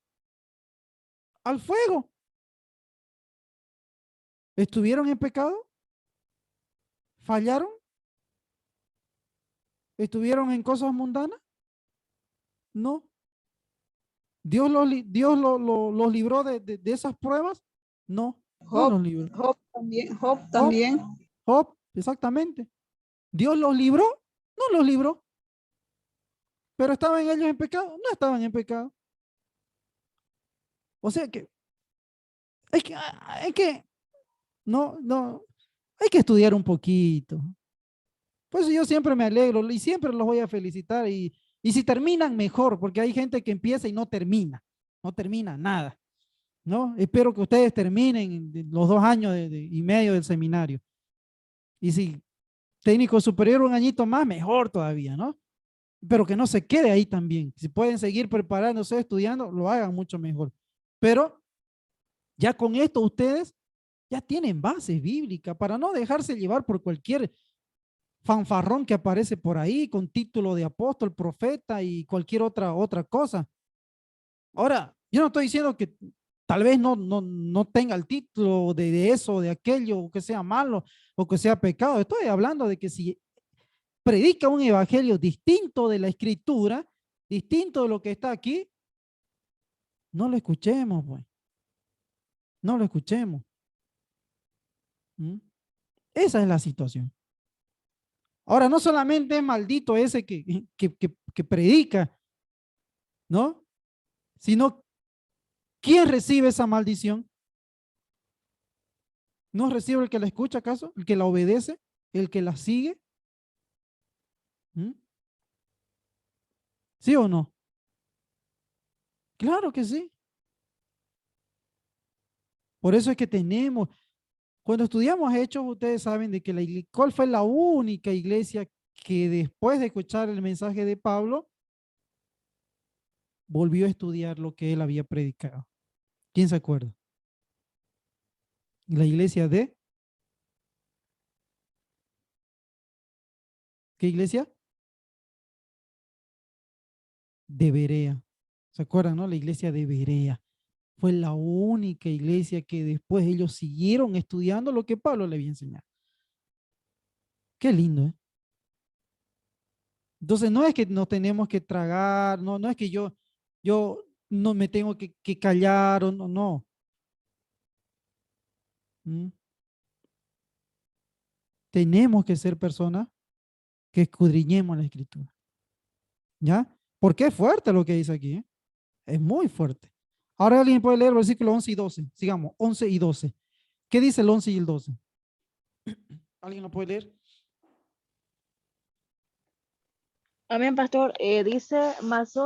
Al fuego. ¿Estuvieron en pecado? ¿Fallaron? ¿Estuvieron en cosas mundanas? No. ¿Dios los libró de esas pruebas? No. No Job, los libró. Job también, Job también. Job, exactamente. ¿Dios los libró? No los libró. ¿Pero estaban ellos en pecado? No estaban en pecado. O sea que hay que, no, hay que estudiar un poquito. Pues yo siempre me alegro y siempre los voy a felicitar y si terminan mejor, porque hay gente que empieza y no termina nada, ¿no? Espero que ustedes terminen los 2 años y medio del seminario. Y si técnico superior un añito más, mejor todavía, ¿no? Pero que no se quede ahí también. Si pueden seguir preparándose, estudiando, lo hagan mucho mejor. Pero ya con esto ustedes ya tienen bases bíblicas para no dejarse llevar por cualquier fanfarrón que aparece por ahí con título de apóstol, profeta y cualquier otra cosa. Ahora, yo no estoy diciendo que tal vez no tenga el título de eso, de aquello, o que sea malo, o que sea pecado. Estoy hablando de que si predica un evangelio distinto de la escritura, distinto de lo que está aquí, no lo escuchemos, pues. No lo escuchemos. ¿Mm? Esa es la situación. Ahora, no solamente es maldito ese que predica, ¿no? Sino, ¿quién recibe esa maldición? ¿No recibe el que la escucha acaso? ¿El que la obedece? ¿El que la sigue? ¿Mm? ¿Sí o no? Claro que sí. Por eso es que tenemos, cuando estudiamos Hechos, ustedes saben de que ¿cuál fue la única iglesia que después de escuchar el mensaje de Pablo, volvió a estudiar lo que él había predicado? ¿Quién se acuerda? La iglesia de, ¿qué iglesia? De Berea. ¿Se acuerdan, no? La iglesia de Berea. Fue la única iglesia que después ellos siguieron estudiando lo que Pablo le había enseñado. Qué lindo, ¿eh? Entonces no es que nos tenemos que tragar, no es que yo no me tengo que callar o no. ¿Mm? Tenemos que ser personas que escudriñemos la escritura. ¿Ya? Porque es fuerte lo que dice aquí, ¿eh? Es muy fuerte. Ahora alguien puede leer versículo 11 y 12. Sigamos, 11 y 12. ¿Qué dice el 11 y el 12? ¿Alguien lo puede leer? Amén, pastor. Dice, mas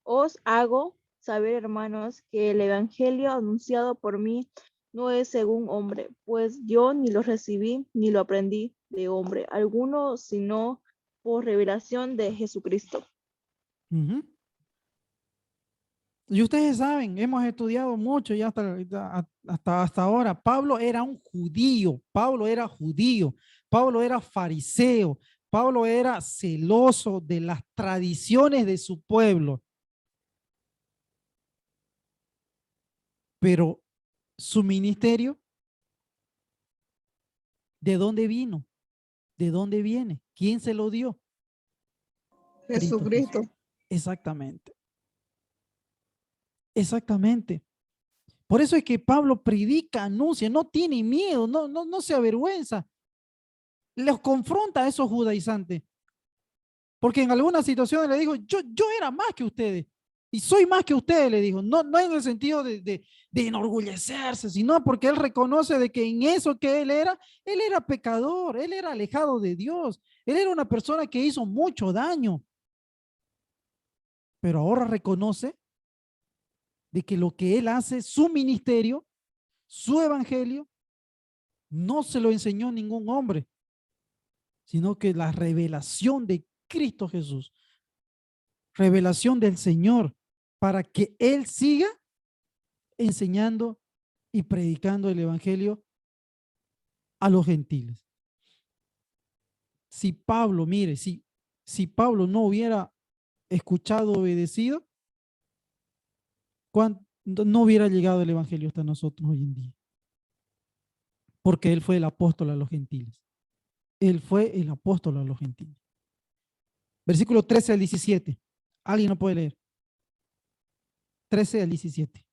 os hago saber, hermanos, que el evangelio anunciado por mí no es según hombre, pues yo ni lo recibí ni lo aprendí de hombre alguno, sino por revelación de Jesucristo. Ujú. Y ustedes saben, hemos estudiado mucho ya hasta ahora. Pablo era un judío, Pablo era judío, Pablo era fariseo, Pablo era celoso de las tradiciones de su pueblo, pero su ministerio, ¿de dónde vino? ¿De dónde viene? ¿Quién se lo dio? Cristo Jesús. Jesucristo. Exactamente, exactamente. Por eso es que Pablo predica, anuncia, no tiene miedo, no se avergüenza. Los confronta a esos judaizantes. Porque en algunas situaciones le dijo, yo era más que ustedes. Y soy más que ustedes, le dijo. No en el sentido de enorgullecerse, sino porque él reconoce de que en eso que él era pecador, él era alejado de Dios. Él era una persona que hizo mucho daño. Pero ahora reconoce de que lo que él hace, su ministerio, su evangelio, no se lo enseñó ningún hombre, sino que la revelación de Cristo Jesús, revelación del Señor, para que Él siga enseñando y predicando el Evangelio a los gentiles. Si Pablo, mire, si Pablo no hubiera escuchado, obedecido, no hubiera llegado el Evangelio hasta nosotros hoy en día. Porque Él fue el apóstol a los gentiles. Él fue el apóstol a los gentiles. Versículo 13 al 17. ¿Alguien lo puede leer? 13 al 17.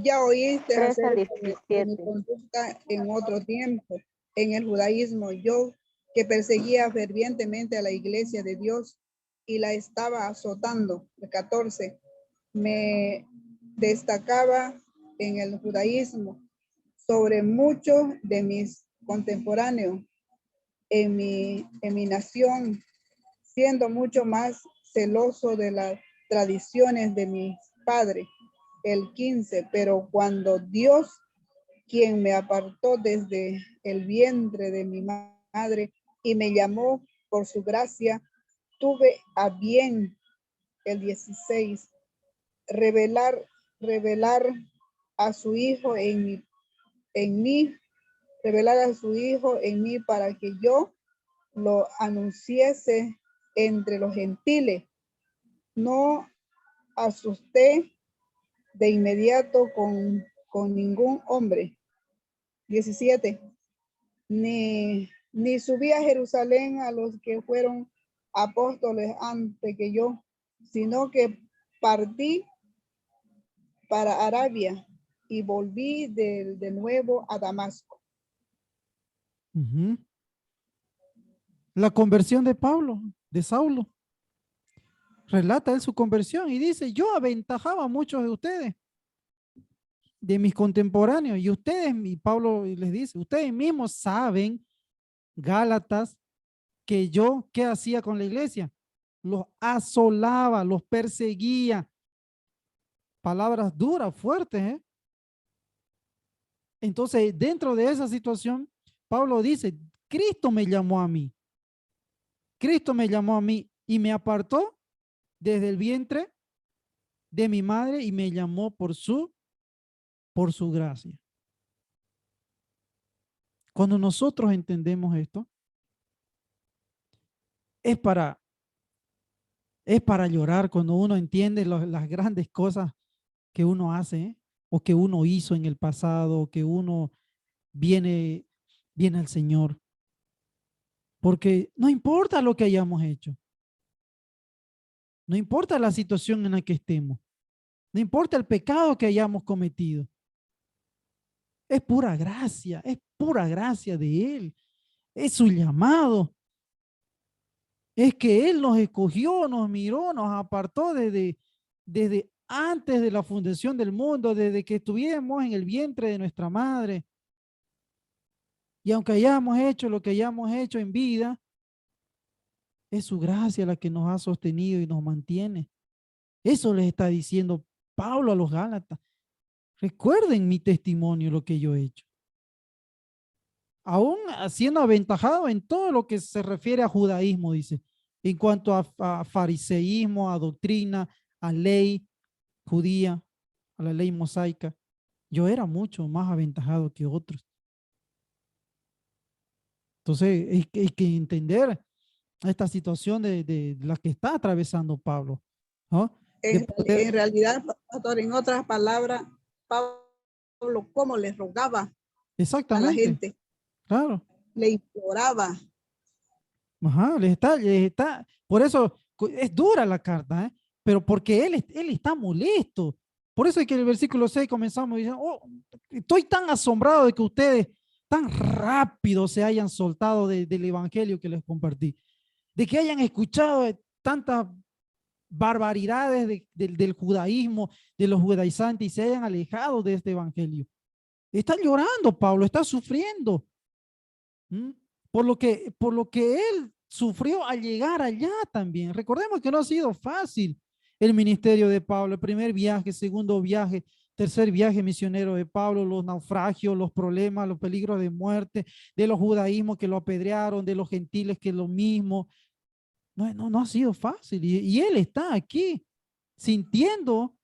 ya oíste 3 al acerca de mi 17. conducta en otro tiempo, en el judaísmo, yo que perseguía fervientemente a la iglesia de Dios y la estaba azotando. El 14, me destacaba en el judaísmo sobre muchos de mis contemporáneos en mi nación, siendo mucho más celoso de las tradiciones de mis padres. El 15, pero cuando Dios, quien me apartó desde el vientre de mi madre y me llamó por su gracia, tuve a bien, el 16, revelar a su Hijo en mí, revelar a su Hijo en mí para que yo lo anunciese entre los gentiles. No asusté de inmediato con ningún hombre. 17. Ni subí a Jerusalén a los que fueron apóstoles antes que yo, sino que partí para Arabia y volví de nuevo a Damasco. Ujú. La conversión de Pablo, de Saulo. Relata él su conversión y dice, yo aventajaba a muchos de ustedes, de mis contemporáneos, y ustedes, y Pablo les dice, ustedes mismos saben, Gálatas, que yo, ¿qué hacía con la iglesia? Los asolaba, los perseguía. Palabras duras, fuertes, ¿eh? Entonces, dentro de esa situación, Pablo dice, Cristo me llamó a mí. Cristo me llamó a mí y me apartó desde el vientre de mi madre y me llamó por su gracia. Cuando nosotros entendemos esto, es para llorar cuando uno entiende las grandes cosas que uno hace, ¿eh? O que uno hizo en el pasado, o que uno viene al Señor. Porque no importa lo que hayamos hecho, no importa la situación en la que estemos, no importa el pecado que hayamos cometido, es pura gracia de Él, es su llamado, es que Él nos escogió, nos miró, nos apartó desde antes de la fundación del mundo, desde que estuviéramos en el vientre de nuestra madre. Y aunque hayamos hecho lo que hayamos hecho en vida, es su gracia la que nos ha sostenido y nos mantiene. Eso les está diciendo Pablo a los Gálatas. Recuerden mi testimonio, lo que yo he hecho. Aún siendo aventajado en todo lo que se refiere a judaísmo, dice, en cuanto a fariseísmo, a doctrina, a ley judía, a la ley mosaica, yo era mucho más aventajado que otros. Entonces, hay que entender esta situación de la que está atravesando Pablo, ¿no? En realidad, pastor, en otras palabras, Pablo, ¿cómo le rogaba a la Exactamente, gente? claro. Le imploraba. Ajá, por eso es dura la carta, ¿eh? Pero porque él está molesto. Por eso es que en el versículo 6 comenzamos diciendo, oh, estoy tan asombrado de que ustedes tan rápido se hayan soltado del evangelio que les compartí, de que hayan escuchado tantas barbaridades del judaísmo, de los judaizantes y se hayan alejado de este evangelio. Está llorando Pablo, está sufriendo. ¿Mm? Por lo que él sufrió al llegar allá también. Recordemos que no ha sido fácil el ministerio de Pablo, el primer viaje, segundo viaje, tercer viaje misionero de Pablo, los naufragios, los problemas, los peligros de muerte, de los judaísmos que lo apedrearon, de los gentiles que lo mismo. No ha sido fácil. Y él está aquí sintiendo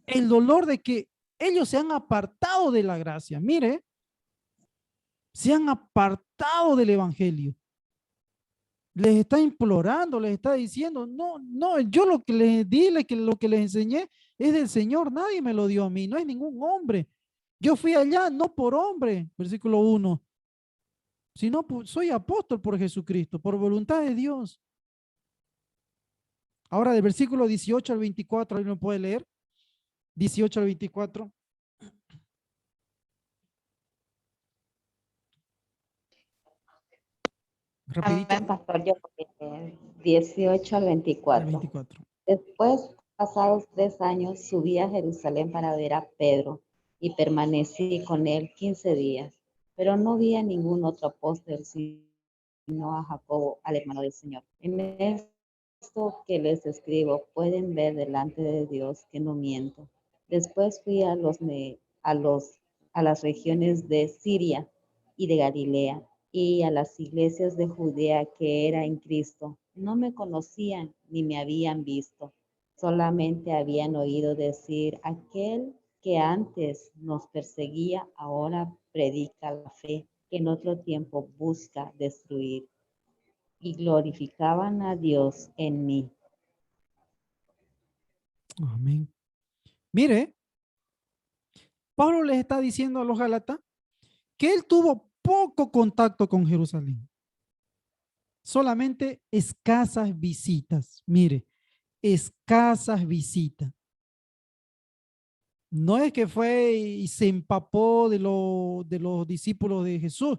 el dolor de que ellos se han apartado de la gracia. Mire, se han apartado del evangelio. Les está implorando, les está diciendo, no, yo lo que les di, lo que les enseñé es del Señor, nadie me lo dio a mí, no es ningún hombre. Yo fui allá no por hombre, versículo 1, sino soy apóstol por Jesucristo, por voluntad de Dios. Ahora del versículo 18 al 24, ¿alguien lo puede leer? 18 al 24. Rapidito, Amén, pastor. Yo 18 al el 24. 24. Después, pasados 3 años, subí a Jerusalén para ver a Pedro y permanecí con él 15 días. Pero no vi a ningún otro apóstol, sino a Jacobo, al hermano del Señor. En esto que les escribo, pueden ver delante de Dios que no miento. Después fui a las regiones de Siria y de Galilea y a las iglesias de Judea que era en Cristo. No me conocían ni me habían visto, solamente habían oído decir, aquel que antes nos perseguía, ahora predica la fe que en otro tiempo busca destruir, y glorificaban a Dios en mí. Amén. Mire, Pablo les está diciendo a los Gálatas que él tuvo poco contacto con Jerusalén. Solamente escasas visitas. Mire, escasas visitas. No es que fue y se empapó de los discípulos de Jesús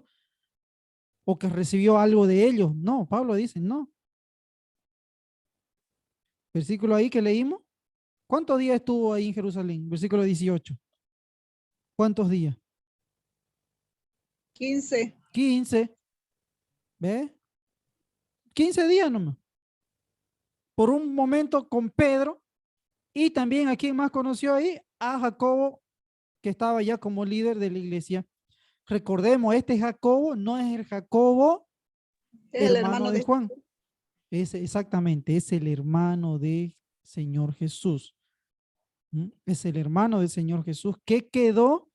o que recibió algo de ellos. No, Pablo dice, no. Versículo ahí que leímos. ¿Cuántos días estuvo ahí en Jerusalén? Versículo 18. ¿Cuántos días? 15. 15. ¿Ve? 15 días nomás. Por un momento con Pedro y también a quien más conoció ahí, a Jacobo, que estaba ya como líder de la iglesia. Recordemos, este Jacobo no es el Jacobo Es el hermano de Juan. Es exactamente, es el hermano del Señor Jesús. Es el hermano del Señor Jesús que quedó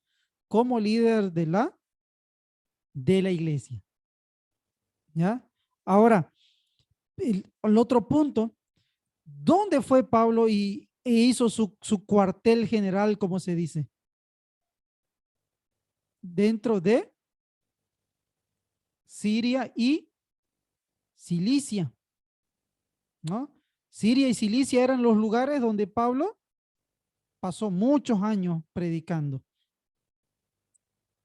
como líder de la iglesia. ¿Ya? Ahora, el otro punto, ¿dónde fue Pablo e hizo su cuartel general, como se dice? Dentro de Siria y Cilicia, ¿no? Siria y Cilicia eran los lugares donde Pablo pasó muchos años predicando,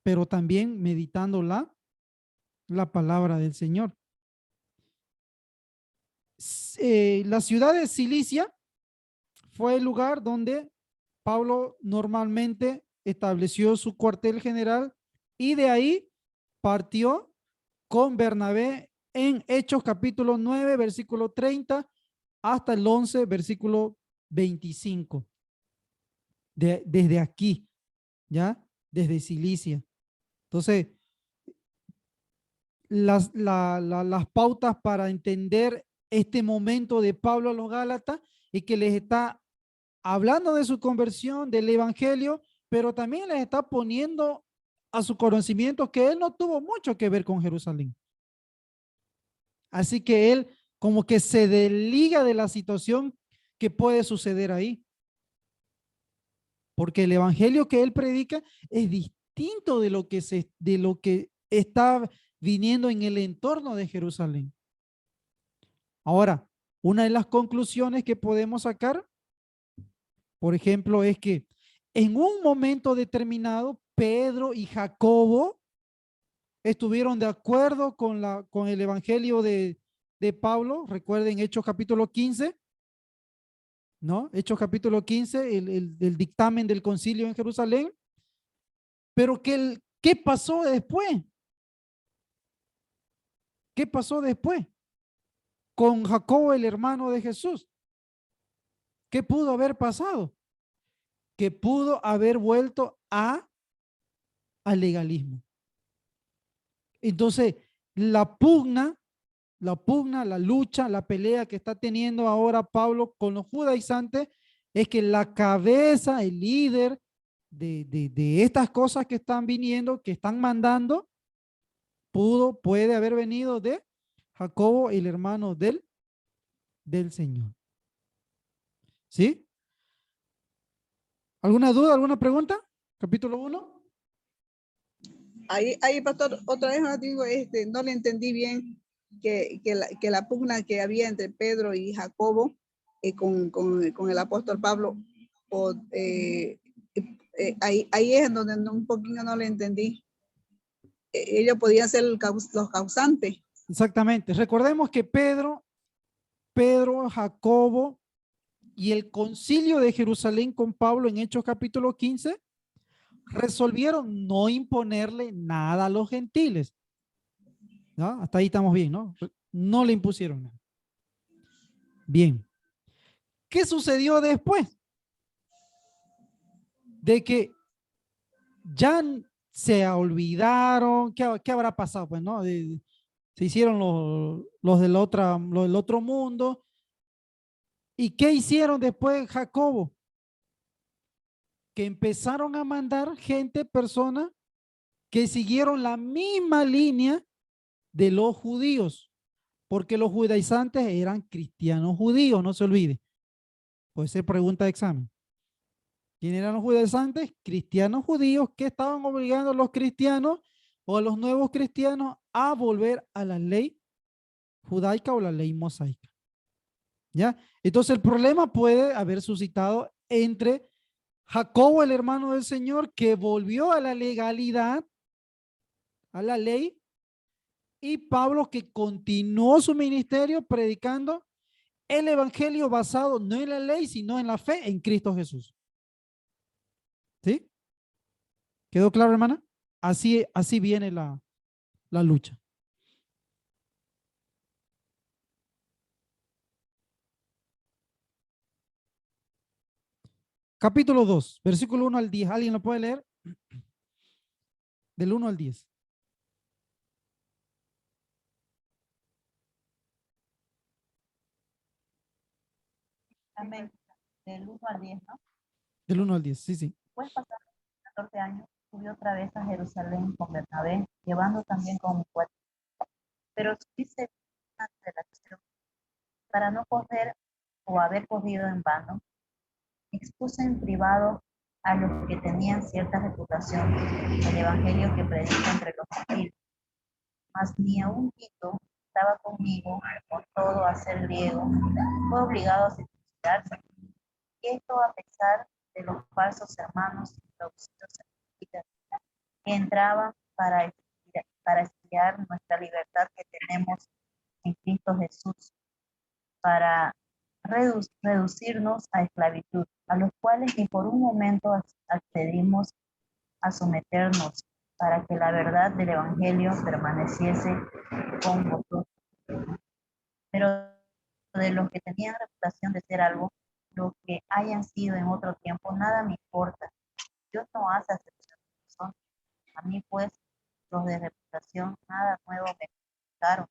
pero también meditando la palabra del Señor. La ciudad de Cilicia fue el lugar donde Pablo normalmente estableció su cuartel general y de ahí partió con Bernabé en Hechos capítulo 9, versículo 30 hasta el 11, versículo 25. Desde aquí, ¿ya? Desde Cilicia. Entonces, las pautas para entender este momento de Pablo a los Gálatas y que les está hablando de su conversión, del evangelio, pero también les está poniendo a su conocimiento que él no tuvo mucho que ver con Jerusalén. Así que él como que se desliga de la situación que puede suceder ahí. Porque el evangelio que él predica es distinto de lo que está viniendo en el entorno de Jerusalén. Ahora, una de las conclusiones que podemos sacar, por ejemplo, es que en un momento determinado, Pedro y Jacobo estuvieron de acuerdo con el evangelio de Pablo. Recuerden Hechos capítulo 15, ¿no? Hechos capítulo 15, el dictamen del concilio en Jerusalén. Pero ¿qué pasó después? ¿Qué pasó después? Con Jacobo, el hermano de Jesús. ¿Qué pudo haber pasado? Que pudo haber vuelto al legalismo. Entonces, la lucha, la pelea que está teniendo ahora Pablo con los judaizantes es que la cabeza, el líder de estas cosas que están viniendo, que están mandando, puede haber venido de Jacobo, el hermano del Señor. ¿Sí? ¿Alguna duda, alguna pregunta? Capítulo 1. Ahí, pastor, otra vez digo, no le entendí bien que la pugna que había entre Pedro y Jacobo con el apóstol Pablo, ahí es en donde un poquito no le entendí. Ellos podían ser los causantes. Exactamente. Recordemos que Pedro, Jacobo y el concilio de Jerusalén con Pablo en Hechos capítulo 15 resolvieron no imponerle nada a los gentiles. ¿No? Hasta ahí estamos bien, ¿no? No le impusieron nada. Bien. ¿Qué sucedió después? De que ya se olvidaron, ¿qué habrá pasado? Pues, ¿no? Se hicieron los del otro mundo. ¿Y qué hicieron después Jacobo? Que empezaron a mandar gente, personas que siguieron la misma línea de los judíos, porque los judaizantes eran cristianos judíos, no se olvide. Pues se pregunta de examen. ¿Quién eran los judaizantes? Cristianos judíos que estaban obligando a los cristianos o a los nuevos cristianos a volver a la ley judaica o la ley mosaica. ¿Ya? Entonces el problema puede haber suscitado entre Jacobo, el hermano del Señor, que volvió a la legalidad, a la ley, y Pablo, que continuó su ministerio predicando el evangelio basado no en la ley, sino en la fe en Cristo Jesús. ¿Sí? ¿Quedó claro, hermana? Así viene la lucha. Capítulo 2, versículo 1 al 10. ¿Alguien lo puede leer? Del 1 al 10. Amén. Del 1 al 10, ¿no? Del 1 al 10, sí, sí. Después pasaron 14 años, subió otra vez a Jerusalén con Bernabé, llevando también como cuerpo. Pero subirse de la acción, para no coger o haber cogido en vano, expuse en privado a los que tenían cierta reputación el evangelio que predica entre los gentiles. Mas ni aun Tito estaba conmigo, con todo a ser griego, fue obligado a circuncidarse. Y esto a pesar de los falsos hermanos introducidos en la vida, que entraban para espiar nuestra libertad que tenemos en Cristo Jesús, para reducirnos a esclavitud, a los cuales ni por un momento accedimos a someternos, para que la verdad del Evangelio permaneciese con vosotros. Pero de los que tenían reputación de ser algo, lo que hayan sido en otro tiempo, nada me importa. Dios no hace acepción de personas. A mí, pues, los de reputación, nada nuevo me contaron.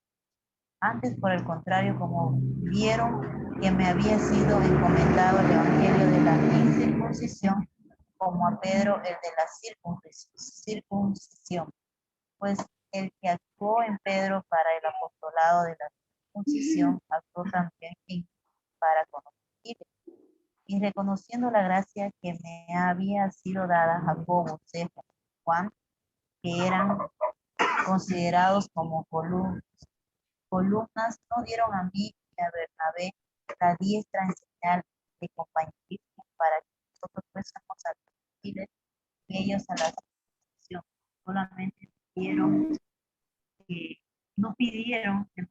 Antes, por el contrario, como vieron que me había sido encomendado el evangelio de la incircuncisión, como a Pedro el de la circuncisión, pues el que actuó en Pedro para el apostolado de la circuncisión, actuó también para conocer. Y reconociendo la gracia que me había sido dada, Jacobo, Cefas, Juan, que eran considerados como columnas, no dieron a mí y a Bernabé la diestra en señal de compañerismo para que nosotros fuésemos a los gentiles y ellos a la circuncisión. Solamente no pidieron que nos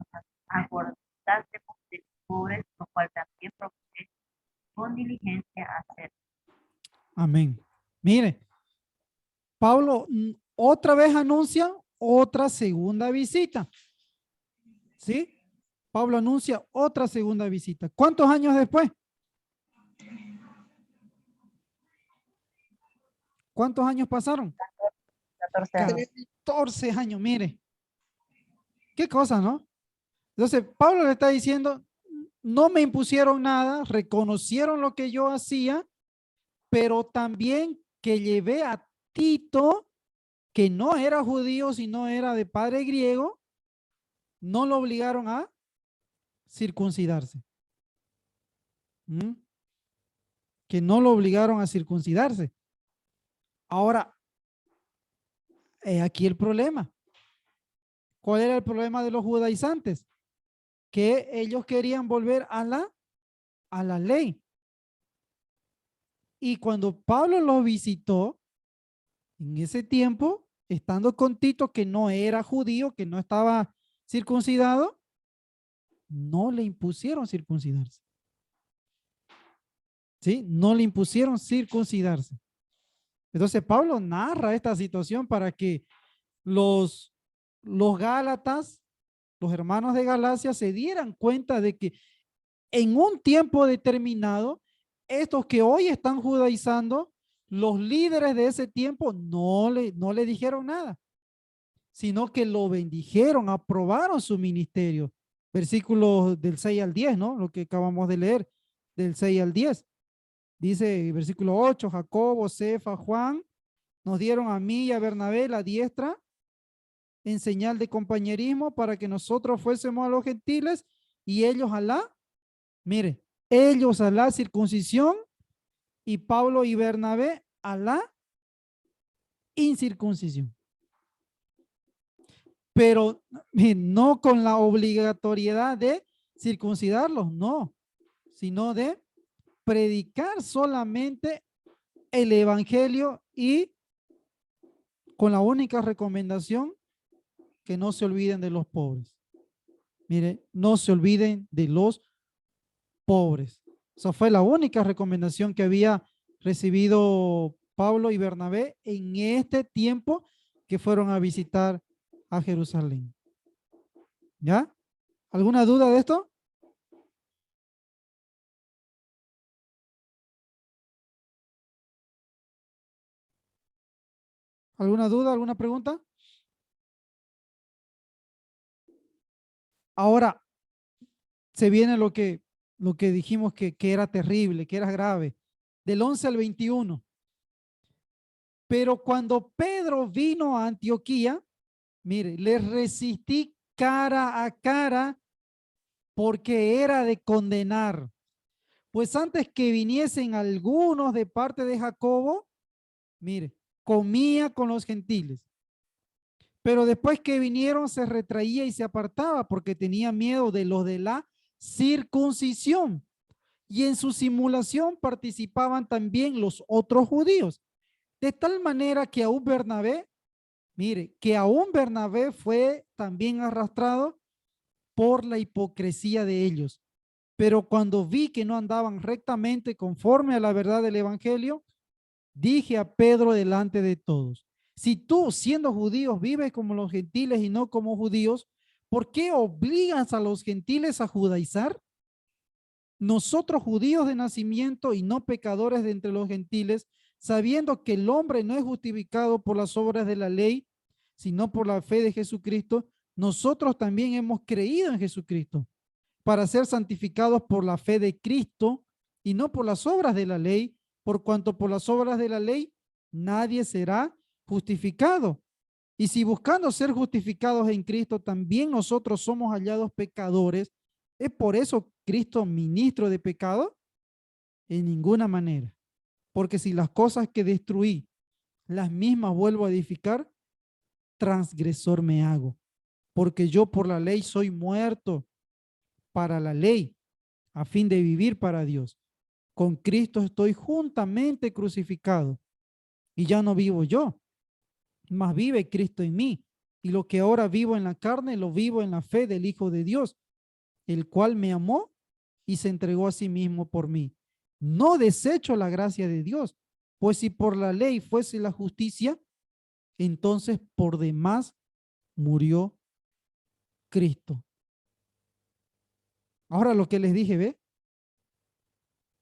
acordásemos de los pobres, lo cual también procuré con diligencia hacer. Amén. Mire, Pablo otra vez anuncia otra segunda visita. ¿Sí? Pablo anuncia otra segunda visita. ¿Cuántos años después? ¿Cuántos años pasaron? 14 años. 14 años, mire. Qué cosa, ¿no? Entonces, Pablo le está diciendo, no me impusieron nada, reconocieron lo que yo hacía, pero también que llevé a Tito, que no era judío, sino era de padre griego, no lo obligaron a circuncidarse. ¿Mm? Que no lo obligaron a circuncidarse. Ahora, aquí el problema. ¿Cuál era el problema de los judaizantes? Que ellos querían volver a la ley. Y cuando Pablo los visitó, en ese tiempo, estando con Tito, que no era judío, que no estaba circuncidado, no le impusieron circuncidarse. ¿Sí? No le impusieron circuncidarse. Entonces Pablo narra esta situación para que los Gálatas, los hermanos de Galacia, se dieran cuenta de que en un tiempo determinado, estos que hoy están judaizando, los líderes de ese tiempo no le dijeron nada, sino que lo bendijeron, aprobaron su ministerio. Versículos del 6 al 10, ¿no? Lo que acabamos de leer, del 6 al 10. Dice versículo 8, Jacobo, Cefa, Juan, nos dieron a mí y a Bernabé la diestra en señal de compañerismo para que nosotros fuésemos a los gentiles y ellos a la, mire, ellos a la circuncisión y Pablo y Bernabé a la incircuncisión. Pero no con la obligatoriedad de circuncidarlos, no, sino de predicar solamente el evangelio y con la única recomendación que no se olviden de los pobres. Mire, no se olviden de los pobres. Esa fue la única recomendación que había recibido Pablo y Bernabé en este tiempo que fueron a visitar a Jerusalén. ¿Ya? ¿Alguna duda de esto? ¿Alguna duda? ¿Alguna pregunta? Ahora, se viene lo que dijimos que era terrible, que era grave. Del 11 al 21. Pero cuando Pedro vino a Antioquía, mire, le resistí cara a cara porque era de condenar. Pues antes que viniesen algunos de parte de Jacobo, mire, comía con los gentiles. Pero después que vinieron se retraía y se apartaba porque tenía miedo de los de la circuncisión. Y en su simulación participaban también los otros judíos. De tal manera que aún Bernabé, mire, que aún Bernabé fue también arrastrado por la hipocresía de ellos. Pero cuando vi que no andaban rectamente conforme a la verdad del evangelio, dije a Pedro delante de todos: si tú, siendo judíos, vives como los gentiles y no como judíos, ¿por qué obligas a los gentiles a judaizar? Nosotros, judíos de nacimiento y no pecadores de entre los gentiles, sabiendo que el hombre no es justificado por las obras de la ley, sino por la fe de Jesucristo, nosotros también hemos creído en Jesucristo para ser santificados por la fe de Cristo y no por las obras de la ley, por cuanto por las obras de la ley nadie será justificado. Y si buscando ser justificados en Cristo también nosotros somos hallados pecadores, ¿es por eso Cristo ministro de pecado? En ninguna manera. Porque si las cosas que destruí, las mismas vuelvo a edificar, transgresor me hago. Porque yo por la ley soy muerto para la ley, a fin de vivir para Dios. Con Cristo estoy juntamente crucificado. Y ya no vivo yo, mas vive Cristo en mí. Y lo que ahora vivo en la carne, lo vivo en la fe del Hijo de Dios, el cual me amó y se entregó a sí mismo por mí. No desecho la gracia de Dios, pues si por la ley fuese la justicia, entonces por demás murió Cristo. Ahora lo que les dije, ¿ve?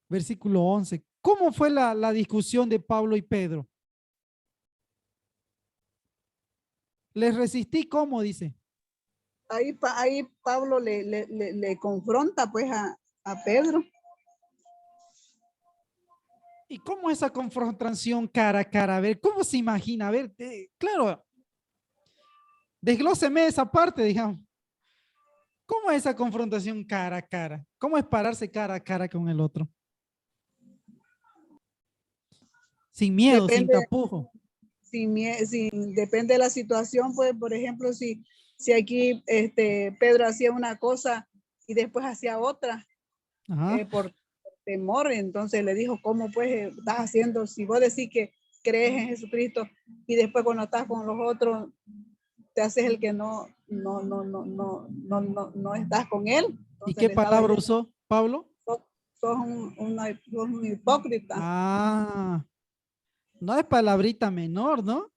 Versículo 11. ¿Cómo fue la discusión de Pablo y Pedro? Les resistí, ¿cómo dice? Ahí Pablo le confronta pues a Pedro. ¿Y cómo esa confrontación cara a cara? A ver, ¿cómo se imagina? A ver, claro, desglóseme esa parte, digamos. ¿Cómo es esa confrontación cara a cara? ¿Cómo es pararse cara a cara con el otro? Sin miedo, sin tapujo. Depende de la situación, pues, por ejemplo, si aquí Pedro hacía una cosa y después hacía otra, por temor, entonces le dijo: ¿cómo pues estás haciendo? Si vos decís que crees en Jesucristo y después cuando estás con los otros te haces el que no no estás con él. ¿Y Entonces qué le estaba palabra diciendo, usó Pablo? sos un hipócrita. Ah, no es palabrita menor, ¿no?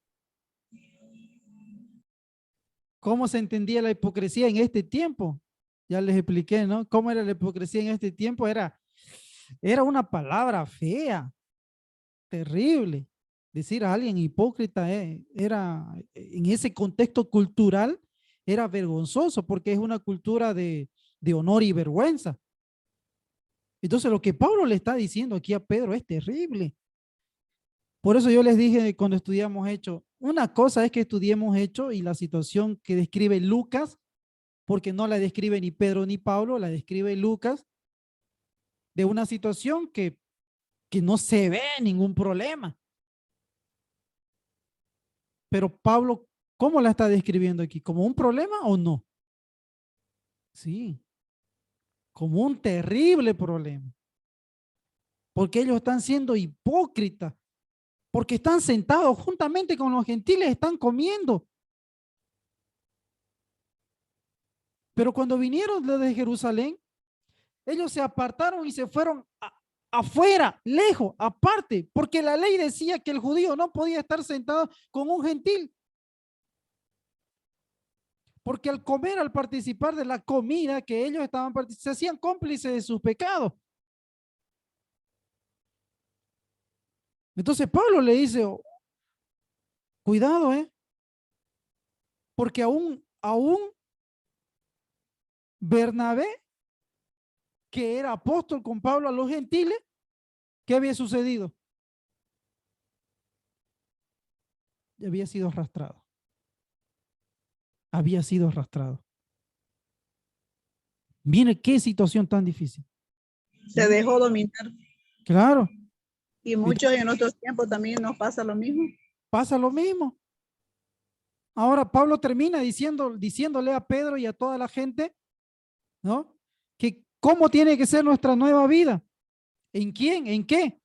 ¿Cómo se entendía la hipocresía en este tiempo? Ya les expliqué, ¿no? ¿Cómo era la hipocresía en este tiempo? Era una palabra fea, terrible. Decir a alguien hipócrita era, en ese contexto cultural, era vergonzoso porque es una cultura de honor y vergüenza. Entonces lo que Pablo le está diciendo aquí a Pedro es terrible. Por eso yo les dije cuando estudiamos Hechos, una cosa es que estudiemos Hechos y la situación que describe Lucas, porque no la describe ni Pedro ni Pablo, la describe Lucas, de una situación que no se ve ningún problema. Pero Pablo, ¿cómo la está describiendo aquí? ¿Como un problema o no? Sí, como un terrible problema. Porque ellos están siendo hipócritas, porque están sentados juntamente con los gentiles, están comiendo. Pero cuando vinieron desde Jerusalén, ellos se apartaron y se fueron afuera, lejos, aparte, porque la ley decía que el judío no podía estar sentado con un gentil. Porque al comer, al participar de la comida que ellos estaban participando, se hacían cómplices de sus pecados. Entonces Pablo le dice, oh, cuidado, porque aún Bernabé, que era apóstol con Pablo a los gentiles, ¿qué había sucedido? Había sido arrastrado. Había sido arrastrado. Mire qué situación tan difícil. Se dejó dominar. Claro. Y muchos en otros tiempos también nos pasa lo mismo. Pasa lo mismo. Ahora Pablo termina diciéndole a Pedro y a toda la gente, ¿no? Que cómo tiene que ser nuestra nueva vida. ¿En quién? ¿En qué?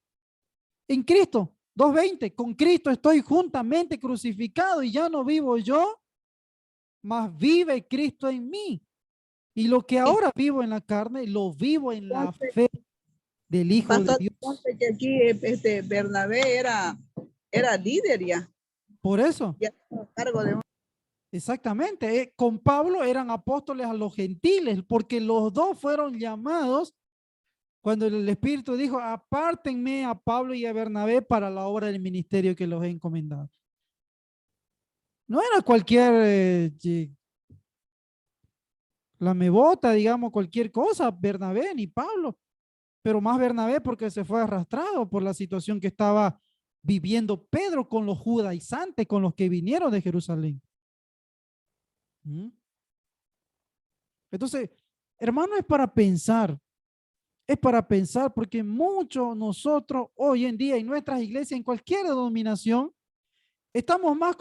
En Cristo. 2:20. Con Cristo estoy juntamente crucificado y ya no vivo yo, mas vive Cristo en mí. Y lo que ahora vivo en la carne, lo vivo en la fe del Hijo de Dios. Que aquí Bernabé era líder ya. Por eso. Ya a cargo de Exactamente. Con Pablo eran apóstoles a los gentiles, porque los dos fueron llamados cuando el Espíritu dijo, apártenme a Pablo y a Bernabé para la obra del ministerio que los he encomendado. No era cualquier lamebota, digamos, cualquier cosa, Bernabé ni Pablo, pero más Bernabé porque se fue arrastrado por la situación que estaba viviendo Pedro con los judaizantes, con los que vinieron de Jerusalén. Entonces, hermano, es para pensar porque muchos nosotros hoy en día en nuestras iglesias, en cualquier denominación, estamos más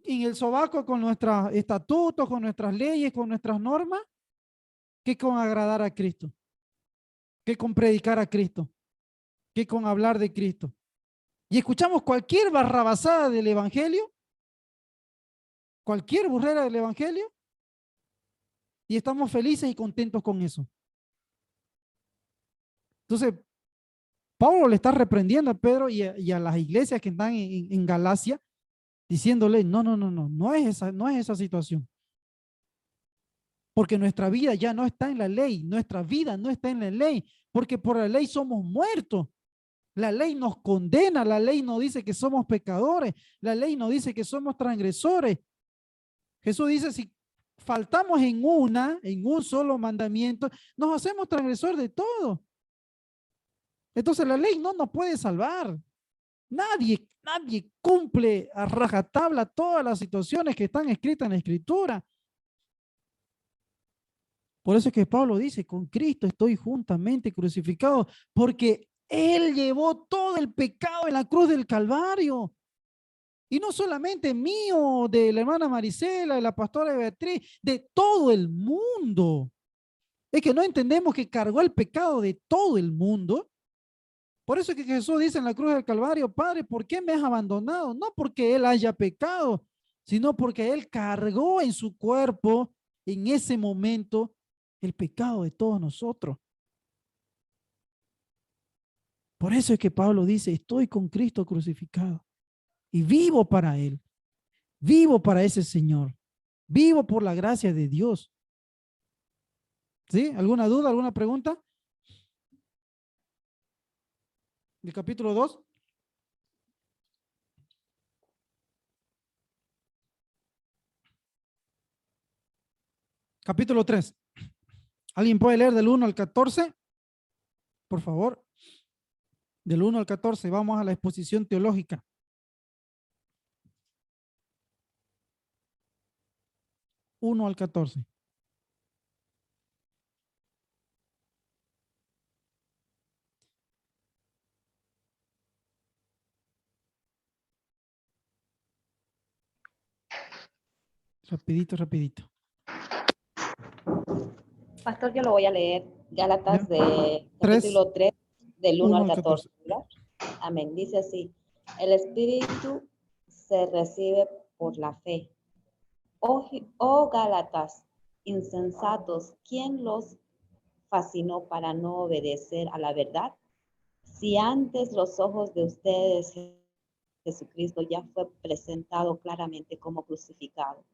en el sobaco con nuestros estatutos, con nuestras leyes, con nuestras normas, que con agradar a Cristo, que con predicar a Cristo, que con hablar de Cristo. Y escuchamos cualquier barrabasada del evangelio, cualquier burrera del evangelio, y estamos felices y contentos con eso. Entonces, Pablo le está reprendiendo a Pedro y a las iglesias que están en Galacia, diciéndole, no es esa situación. Porque nuestra vida ya no está en la ley, nuestra vida no está en la ley, porque por la ley somos muertos. La ley nos condena, la ley nos dice que somos pecadores, la ley nos dice que somos transgresores. Jesús dice, si faltamos en un solo mandamiento, nos hacemos transgresor de todo. Entonces la ley no nos puede salvar. Nadie cumple a rajatabla todas las situaciones que están escritas en la Escritura. Por eso es que Pablo dice, con Cristo estoy juntamente crucificado, porque Él llevó todo el pecado en la cruz del Calvario. Y no solamente mío, de la hermana Marisela, de la pastora Beatriz, de todo el mundo. Es que no entendemos que cargó el pecado de todo el mundo. Por eso es que Jesús dice en la cruz del Calvario, Padre, ¿por qué me has abandonado? No porque Él haya pecado, sino porque Él cargó en su cuerpo en ese momento el pecado de todos nosotros. Por eso es que Pablo dice, estoy con Cristo crucificado y vivo para Él, vivo para ese Señor, vivo por la gracia de Dios. ¿Sí? ¿Alguna duda, alguna pregunta? ¿El capítulo 2? Capítulo 3. ¿Alguien puede leer del 1 al 14? Por favor. Del 1 al 14, vamos a la exposición teológica. Uno al 14. Rapidito, rapidito. Pastor, yo lo voy a leer. Gálatas ¿Ya? de 3, capítulo 3, del 1 1 al al 14. 14. ¿Verdad? Amén. Dice así, el Espíritu se recibe por la fe. Oh Gálatas, insensatos, ¿quién los fascinó para no obedecer a la verdad? Si antes los ojos de ustedes Jesucristo ya fue presentado claramente como crucificado.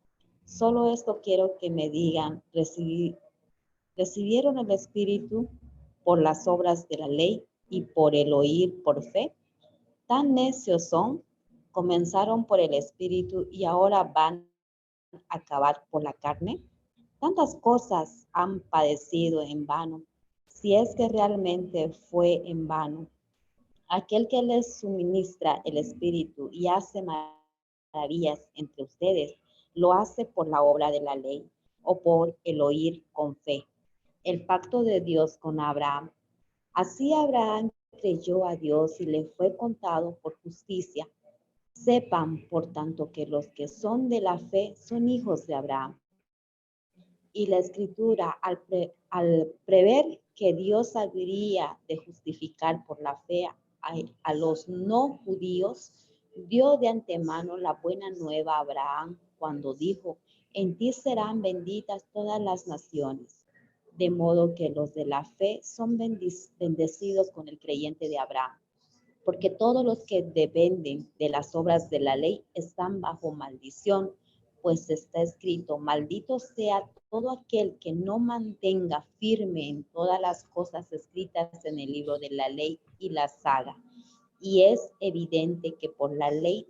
Solo esto quiero que me digan, ¿recibieron el Espíritu por las obras de la ley y por el oír por fe? Tan necios son, comenzaron por el Espíritu y ahora van a acabar por la carne. Tantas cosas han padecido en vano, si es que realmente fue en vano. Aquel que les suministra el Espíritu y hace maravillas entre ustedes, lo hace por la obra de la ley o por el oír con fe. El pacto de Dios con Abraham. Así Abraham creyó a Dios y le fue contado por justicia. Sepan, por tanto, que los que son de la fe son hijos de Abraham. Y la Escritura, al prever que Dios habría de justificar por la fe a los no judíos, dio de antemano la buena nueva a Abraham cuando dijo, en ti serán benditas todas las naciones. De modo que los de la fe son bendecidos con el creyente de Abraham. Porque todos los que dependen de las obras de la ley están bajo maldición, pues está escrito, maldito sea todo aquel que no mantenga firme en todas las cosas escritas en el libro de la ley y las haga. Y es evidente que por la ley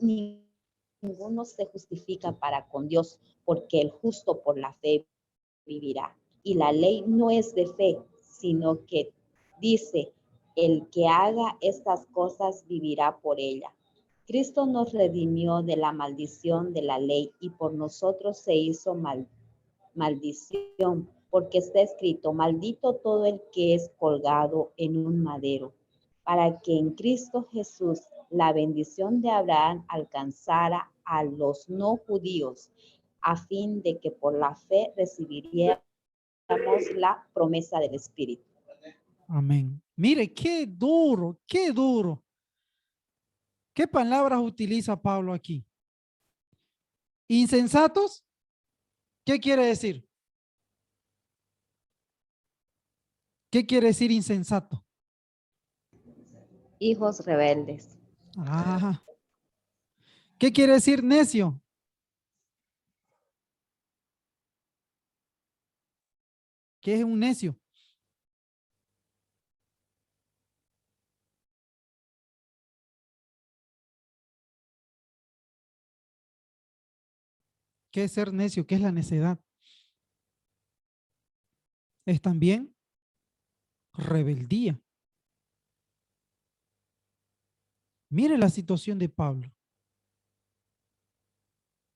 ninguno se justifica para con Dios, porque el justo por la fe vivirá. Y la ley no es de fe, sino que dice, el que haga estas cosas vivirá por ella. Cristo nos redimió de la maldición de la ley y por nosotros se hizo maldición, porque está escrito, maldito todo el que es colgado en un madero, para que en Cristo Jesús la bendición de Abraham alcanzara a los no judíos, a fin de que por la fe recibiríamos la promesa del Espíritu. Amén. Mire, qué duro, qué duro. ¿Qué palabras utiliza Pablo aquí? ¿Insensatos? ¿Qué quiere decir? ¿Qué quiere decir insensato? Hijos rebeldes. Ah. ¿Qué quiere decir necio? ¿Qué es un necio? ¿Qué es ser necio? ¿Qué es la necedad? Es también rebeldía. Mire la situación de Pablo.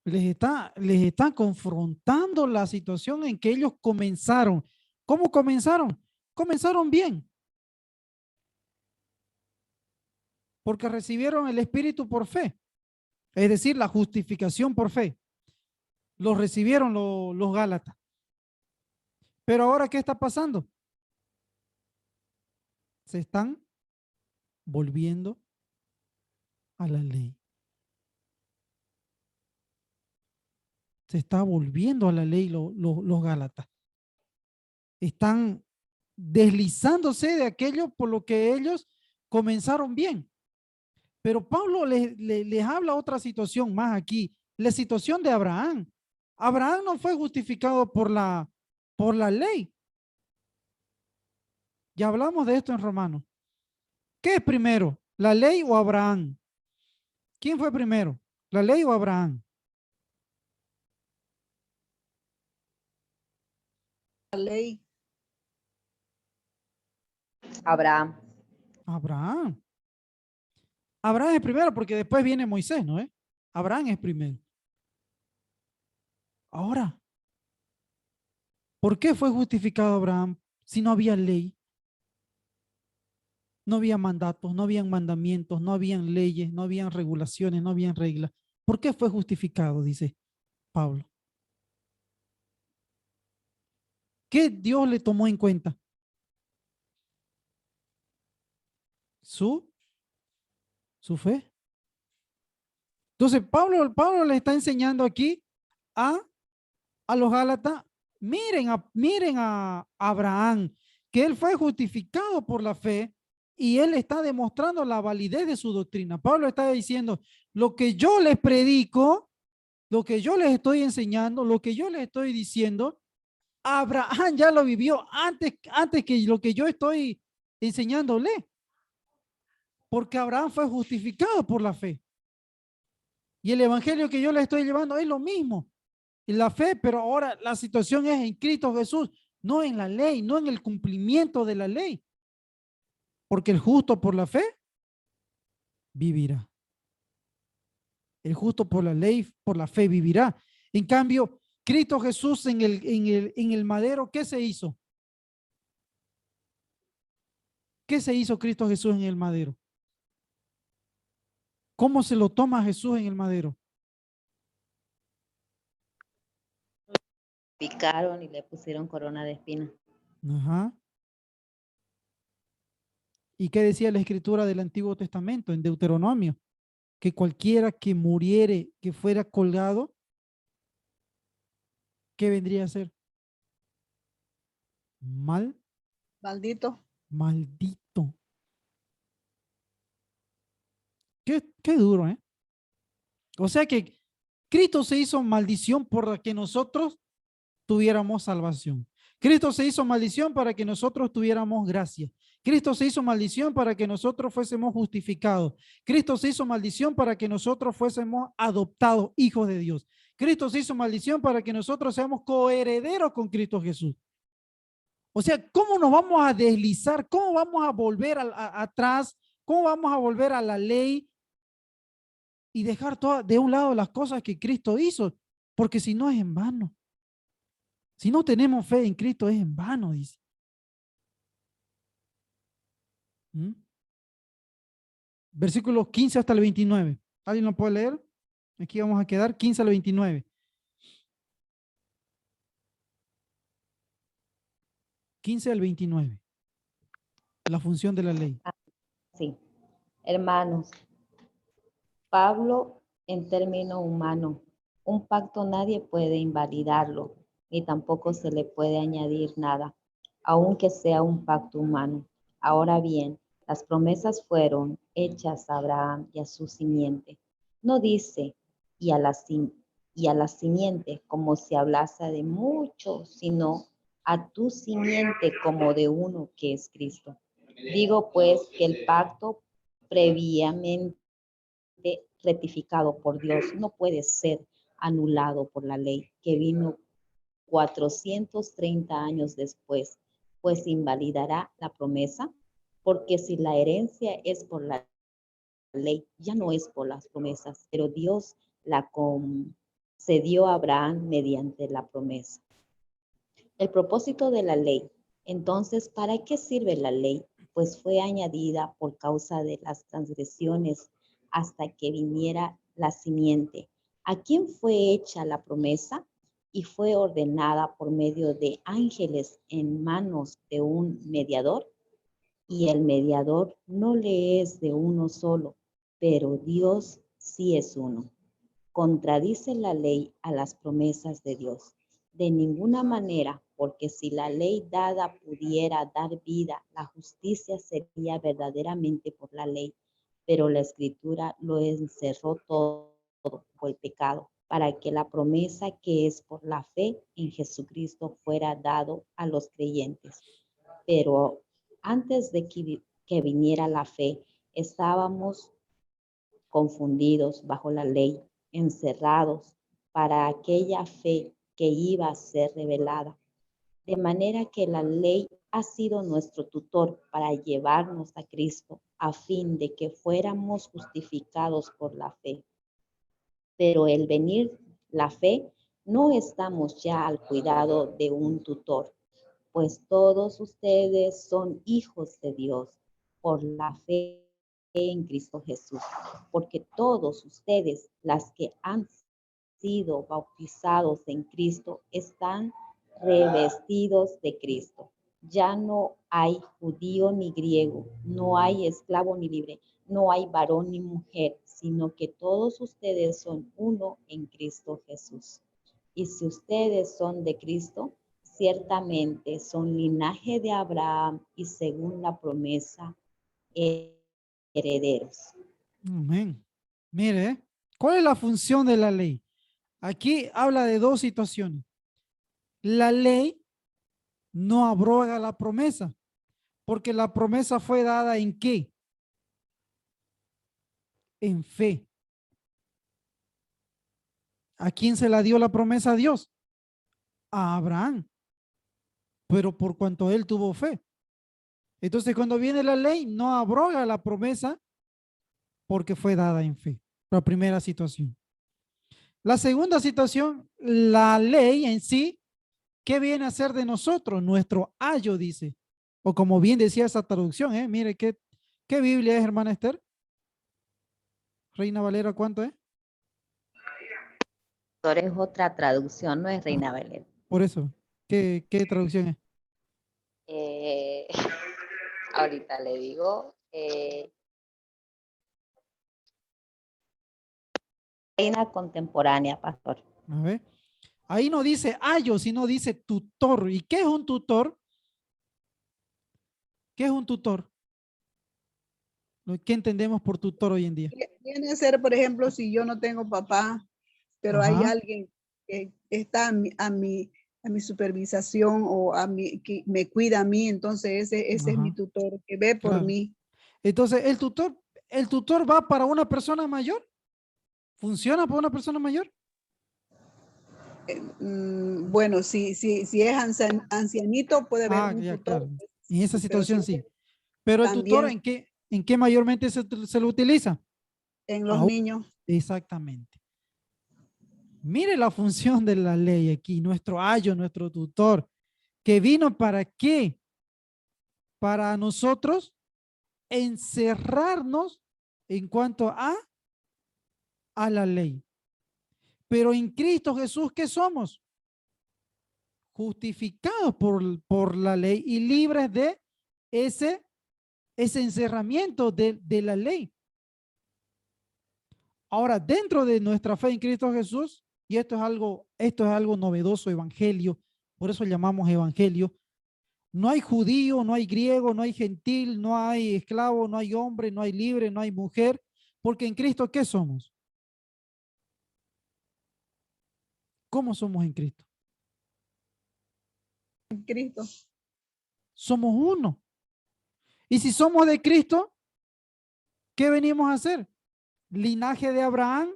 Les está confrontando la situación en que ellos comenzaron. ¿Cómo comenzaron? Comenzaron bien. Porque recibieron el Espíritu por fe. Es decir, la justificación por fe. Lo recibieron los Gálatas. Pero ahora, ¿qué está pasando? Se están volviendo a la ley. se está volviendo a la ley los Gálatas. Están deslizándose de aquello por lo que ellos comenzaron bien. Pero Pablo les habla otra situación más aquí, la situación de Abraham. Abraham no fue justificado por la ley. Ya hablamos de esto en Romanos. ¿Qué es primero, la ley o Abraham? ¿Quién fue primero, la ley o Abraham? La ley. Abraham. Abraham. Abraham es primero porque después viene Moisés, ¿no? Abraham es primero. Ahora, ¿por qué fue justificado Abraham si no había ley? No había mandatos, no habían mandamientos, no habían leyes, no habían regulaciones, no habían reglas. ¿Por qué fue justificado? Dice Pablo. ¿Qué Dios le tomó en cuenta? Su fe. Entonces, Pablo le está enseñando aquí a los Gálatas, miren a Abraham, que él fue justificado por la fe y él está demostrando la validez de su doctrina. Pablo está diciendo, lo que yo les predico, lo que yo les estoy enseñando, lo que yo les estoy diciendo, Abraham ya lo vivió antes que lo que yo estoy enseñándole. Porque Abraham fue justificado por la fe. Y el evangelio que yo le estoy llevando es lo mismo. En la fe, pero ahora la situación es en Cristo Jesús, no en la ley, no en el cumplimiento de la ley. Porque el justo por la fe vivirá. El justo por la ley, por la fe vivirá. En cambio, Cristo Jesús en el madero, ¿qué se hizo? ¿Qué se hizo Cristo Jesús en el madero? ¿Cómo se lo toma Jesús en el madero? Picaron y le pusieron corona de espinas. Ajá. ¿Y qué decía la escritura del Antiguo Testamento en Deuteronomio? Que cualquiera que muriere, que fuera colgado, ¿qué vendría a ser? Maldito. Maldito. Qué duro, ¿eh? O sea que Cristo se hizo maldición por que nosotros tuviéramos salvación. Cristo se hizo maldición para que nosotros tuviéramos gracia. Cristo se hizo maldición para que nosotros fuésemos justificados. Cristo se hizo maldición para que nosotros fuésemos adoptados hijos de Dios. Cristo se hizo maldición para que nosotros seamos coherederos con Cristo Jesús. O sea, ¿cómo nos vamos a deslizar? ¿Cómo vamos a volver atrás? ¿Cómo vamos a volver a la ley y dejar de un lado las cosas que Cristo hizo? Porque si no es en vano. Si no tenemos fe en Cristo es en vano, dice. Versículos 15 hasta el 29. ¿Alguien lo puede leer? Aquí vamos a quedar 15 al 29. 15 al 29. La función de la ley. Sí. Hermanos, Pablo en término humano, un pacto nadie puede invalidarlo, ni tampoco se le puede añadir nada, aunque sea un pacto humano. Ahora bien, las promesas fueron hechas a Abraham y a su simiente. No dice y a la simiente como si hablase de muchos, sino a tu simiente como de uno que es Cristo. Digo pues que el pacto previamente rectificado por Dios no puede ser anulado por la ley que vino 430 años después, pues invalidará la promesa, porque si la herencia es por la ley, ya no es por las promesas, pero Dios la concedió a Abraham mediante la promesa. El propósito de la ley. Entonces, ¿para qué sirve la ley? Pues fue añadida por causa de las transgresiones hasta que viniera la simiente. ¿A quién fue hecha la promesa? Y fue ordenada por medio de ángeles en manos de un mediador. Y el mediador no le es de uno solo, pero Dios sí es uno. contradice la ley a las promesas de Dios. De ninguna manera, porque si la ley dada pudiera dar vida, la justicia sería verdaderamente por la ley, pero la Escritura lo encerró todo por el pecado, para que la promesa que es por la fe en Jesucristo fuera dado a los creyentes. Pero antes de que viniera la fe, estábamos confundidos bajo la ley, encerrados para aquella fe que iba a ser revelada. De manera que la ley ha sido nuestro tutor para llevarnos a Cristo, a fin de que fuéramos justificados por la fe. Pero el venir la fe, no estamos ya al cuidado de un tutor, pues todos ustedes son hijos de Dios por la fe en Cristo Jesús, porque todos ustedes, las que han sido bautizados en Cristo, están revestidos de Cristo. Ya no hay judío ni griego, no hay esclavo ni libre, no hay varón ni mujer, sino que todos ustedes son uno en Cristo Jesús. Y si ustedes son de Cristo, ciertamente son linaje de Abraham y según la promesa, herederos. Amén. Mire, ¿cuál es la función de la ley? Aquí habla de dos situaciones. La ley no abroga la promesa, porque la promesa fue dada ¿en qué? En fe. ¿A quién se la dio la promesa a Dios? A Abraham. Pero por cuanto él tuvo fe. Entonces, cuando viene la ley, no abroga la promesa porque fue dada en fe. La primera situación. La segunda situación, la ley en sí, ¿qué viene a ser de nosotros? Nuestro ayo, dice. O como bien decía esa traducción, mire, ¿qué Biblia es, hermana Esther? Reina Valera, ¿cuánto es? Es otra traducción, no es Reina Valera. Por eso, ¿qué traducción es? Ahorita le digo. Reina contemporánea, pastor. A ver. Ahí no dice ayo, sino dice tutor. ¿Y qué es un tutor? ¿Qué es un tutor? ¿Qué entendemos por tutor hoy en día? Viene a ser, por ejemplo, si yo no tengo papá, pero hay Ajá. alguien que está a mi supervisación o que me cuida a mí, entonces ese es mi Ajá. tutor, que ve por Claro. mí. Entonces, ¿el tutor va para una persona mayor? ¿Funciona para una persona mayor? Bueno, si es ancianito, puede haber un ya, tutor. claro. En esa Pero situación si sí. Pero el tutor, también ¿en qué mayormente se lo utiliza? en los Aún- niños. Exactamente. Mire la función de la ley aquí, nuestro ayo, nuestro tutor, que vino para qué? Para nosotros encerrarnos en cuanto a la ley. Pero en Cristo Jesús, ¿qué somos? Justificados por la ley y libres de ese encerramiento de la ley. Ahora, dentro de nuestra fe en Cristo Jesús, y esto es algo novedoso, evangelio, por eso llamamos evangelio, no hay judío, no hay griego, no hay gentil, no hay esclavo, no hay hombre, no hay libre, no hay mujer, porque en Cristo, ¿qué somos? ¿Cómo somos en Cristo? En Cristo. Somos uno. Y si somos de Cristo, ¿qué venimos a hacer? Linaje de Abraham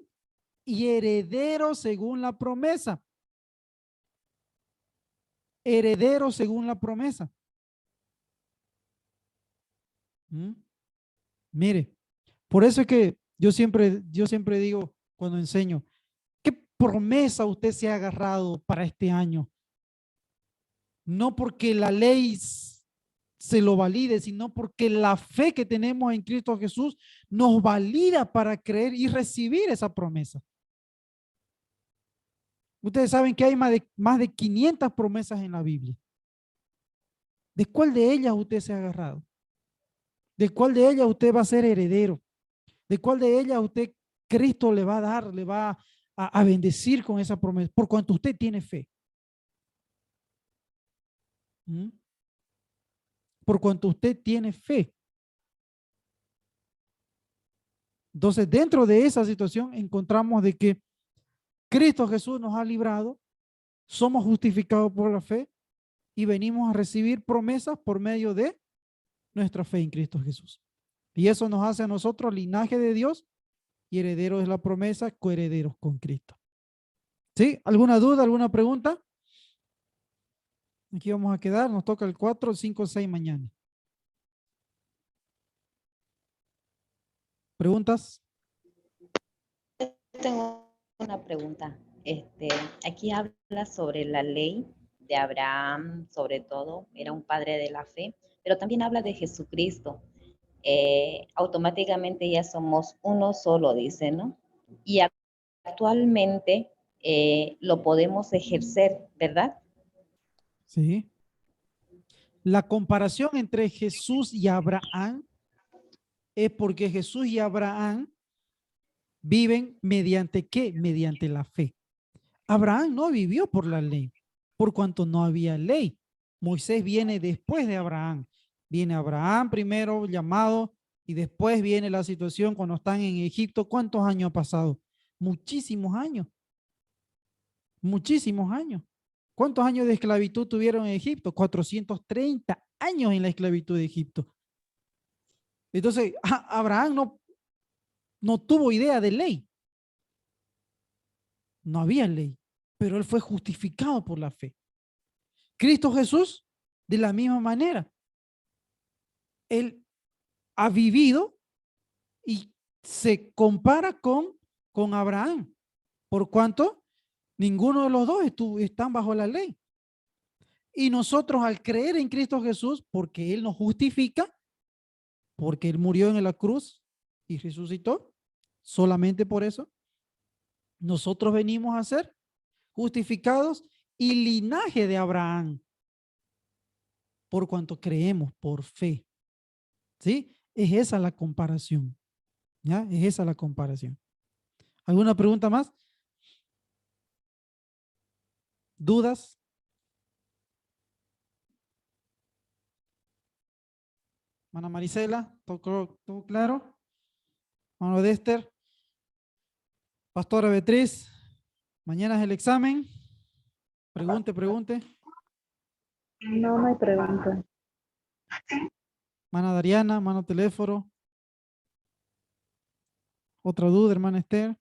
y heredero según la promesa. Heredero según la promesa. Mire, por eso es que yo siempre digo cuando enseño, ¿qué promesa usted se ha agarrado para este año? No porque la ley se lo valide, sino porque la fe que tenemos en Cristo Jesús nos valida para creer y recibir esa promesa. Ustedes saben que hay más de 500 promesas en la Biblia. ¿De cuál de ellas usted se ha agarrado? ¿De cuál de ellas usted va a ser heredero? ¿De cuál de ellas usted, Cristo le va a dar, le va a bendecir con esa promesa, por cuanto usted tiene fe. ¿Mm? Por cuanto usted tiene fe. Entonces, dentro de esa situación encontramos de que Cristo Jesús nos ha librado, somos justificados por la fe y venimos a recibir promesas por medio de nuestra fe en Cristo Jesús. Y eso nos hace a nosotros linaje de Dios y herederos de la promesa, coherederos con Cristo. ¿Sí? ¿Alguna duda, alguna pregunta? Aquí vamos a quedar, nos toca el 4, 5, 6 mañana. ¿Preguntas? Tengo una pregunta. Aquí habla sobre la ley de Abraham, sobre todo, era un padre de la fe, pero también habla de Jesucristo. Automáticamente ya somos uno solo, dice, ¿no? Y actualmente lo podemos ejercer, ¿verdad? Sí. La comparación entre Jesús y Abraham es porque Jesús y Abraham viven mediante ¿qué? Mediante la fe. Abraham no vivió por la ley, por cuanto no había ley. Moisés viene después de Abraham. Viene Abraham primero llamado y después viene la situación cuando están en Egipto. ¿Cuántos años ha pasado? Muchísimos años. Muchísimos años. ¿Cuántos años de esclavitud tuvieron en Egipto? 430 años en la esclavitud de Egipto. Entonces, Abraham no tuvo idea de ley. No había ley, pero él fue justificado por la fe. Cristo Jesús, de la misma manera, él ha vivido y se compara con Abraham, por cuanto ninguno de los dos están bajo la ley. Y nosotros al creer en Cristo Jesús, porque Él nos justifica, porque Él murió en la cruz y resucitó, solamente por eso, nosotros venimos a ser justificados y linaje de Abraham, por cuanto creemos por fe. ¿Sí? Es esa la comparación. ¿Ya? Es esa la comparación. ¿Alguna pregunta más? ¿Dudas? Mana Marisela, ¿todo claro? Mano Dexter. Pastora Beatriz, mañana es el examen. Pregunte. No, no hay pregunta. Mana Dariana, mano teléfono. Otra duda, hermana Esther.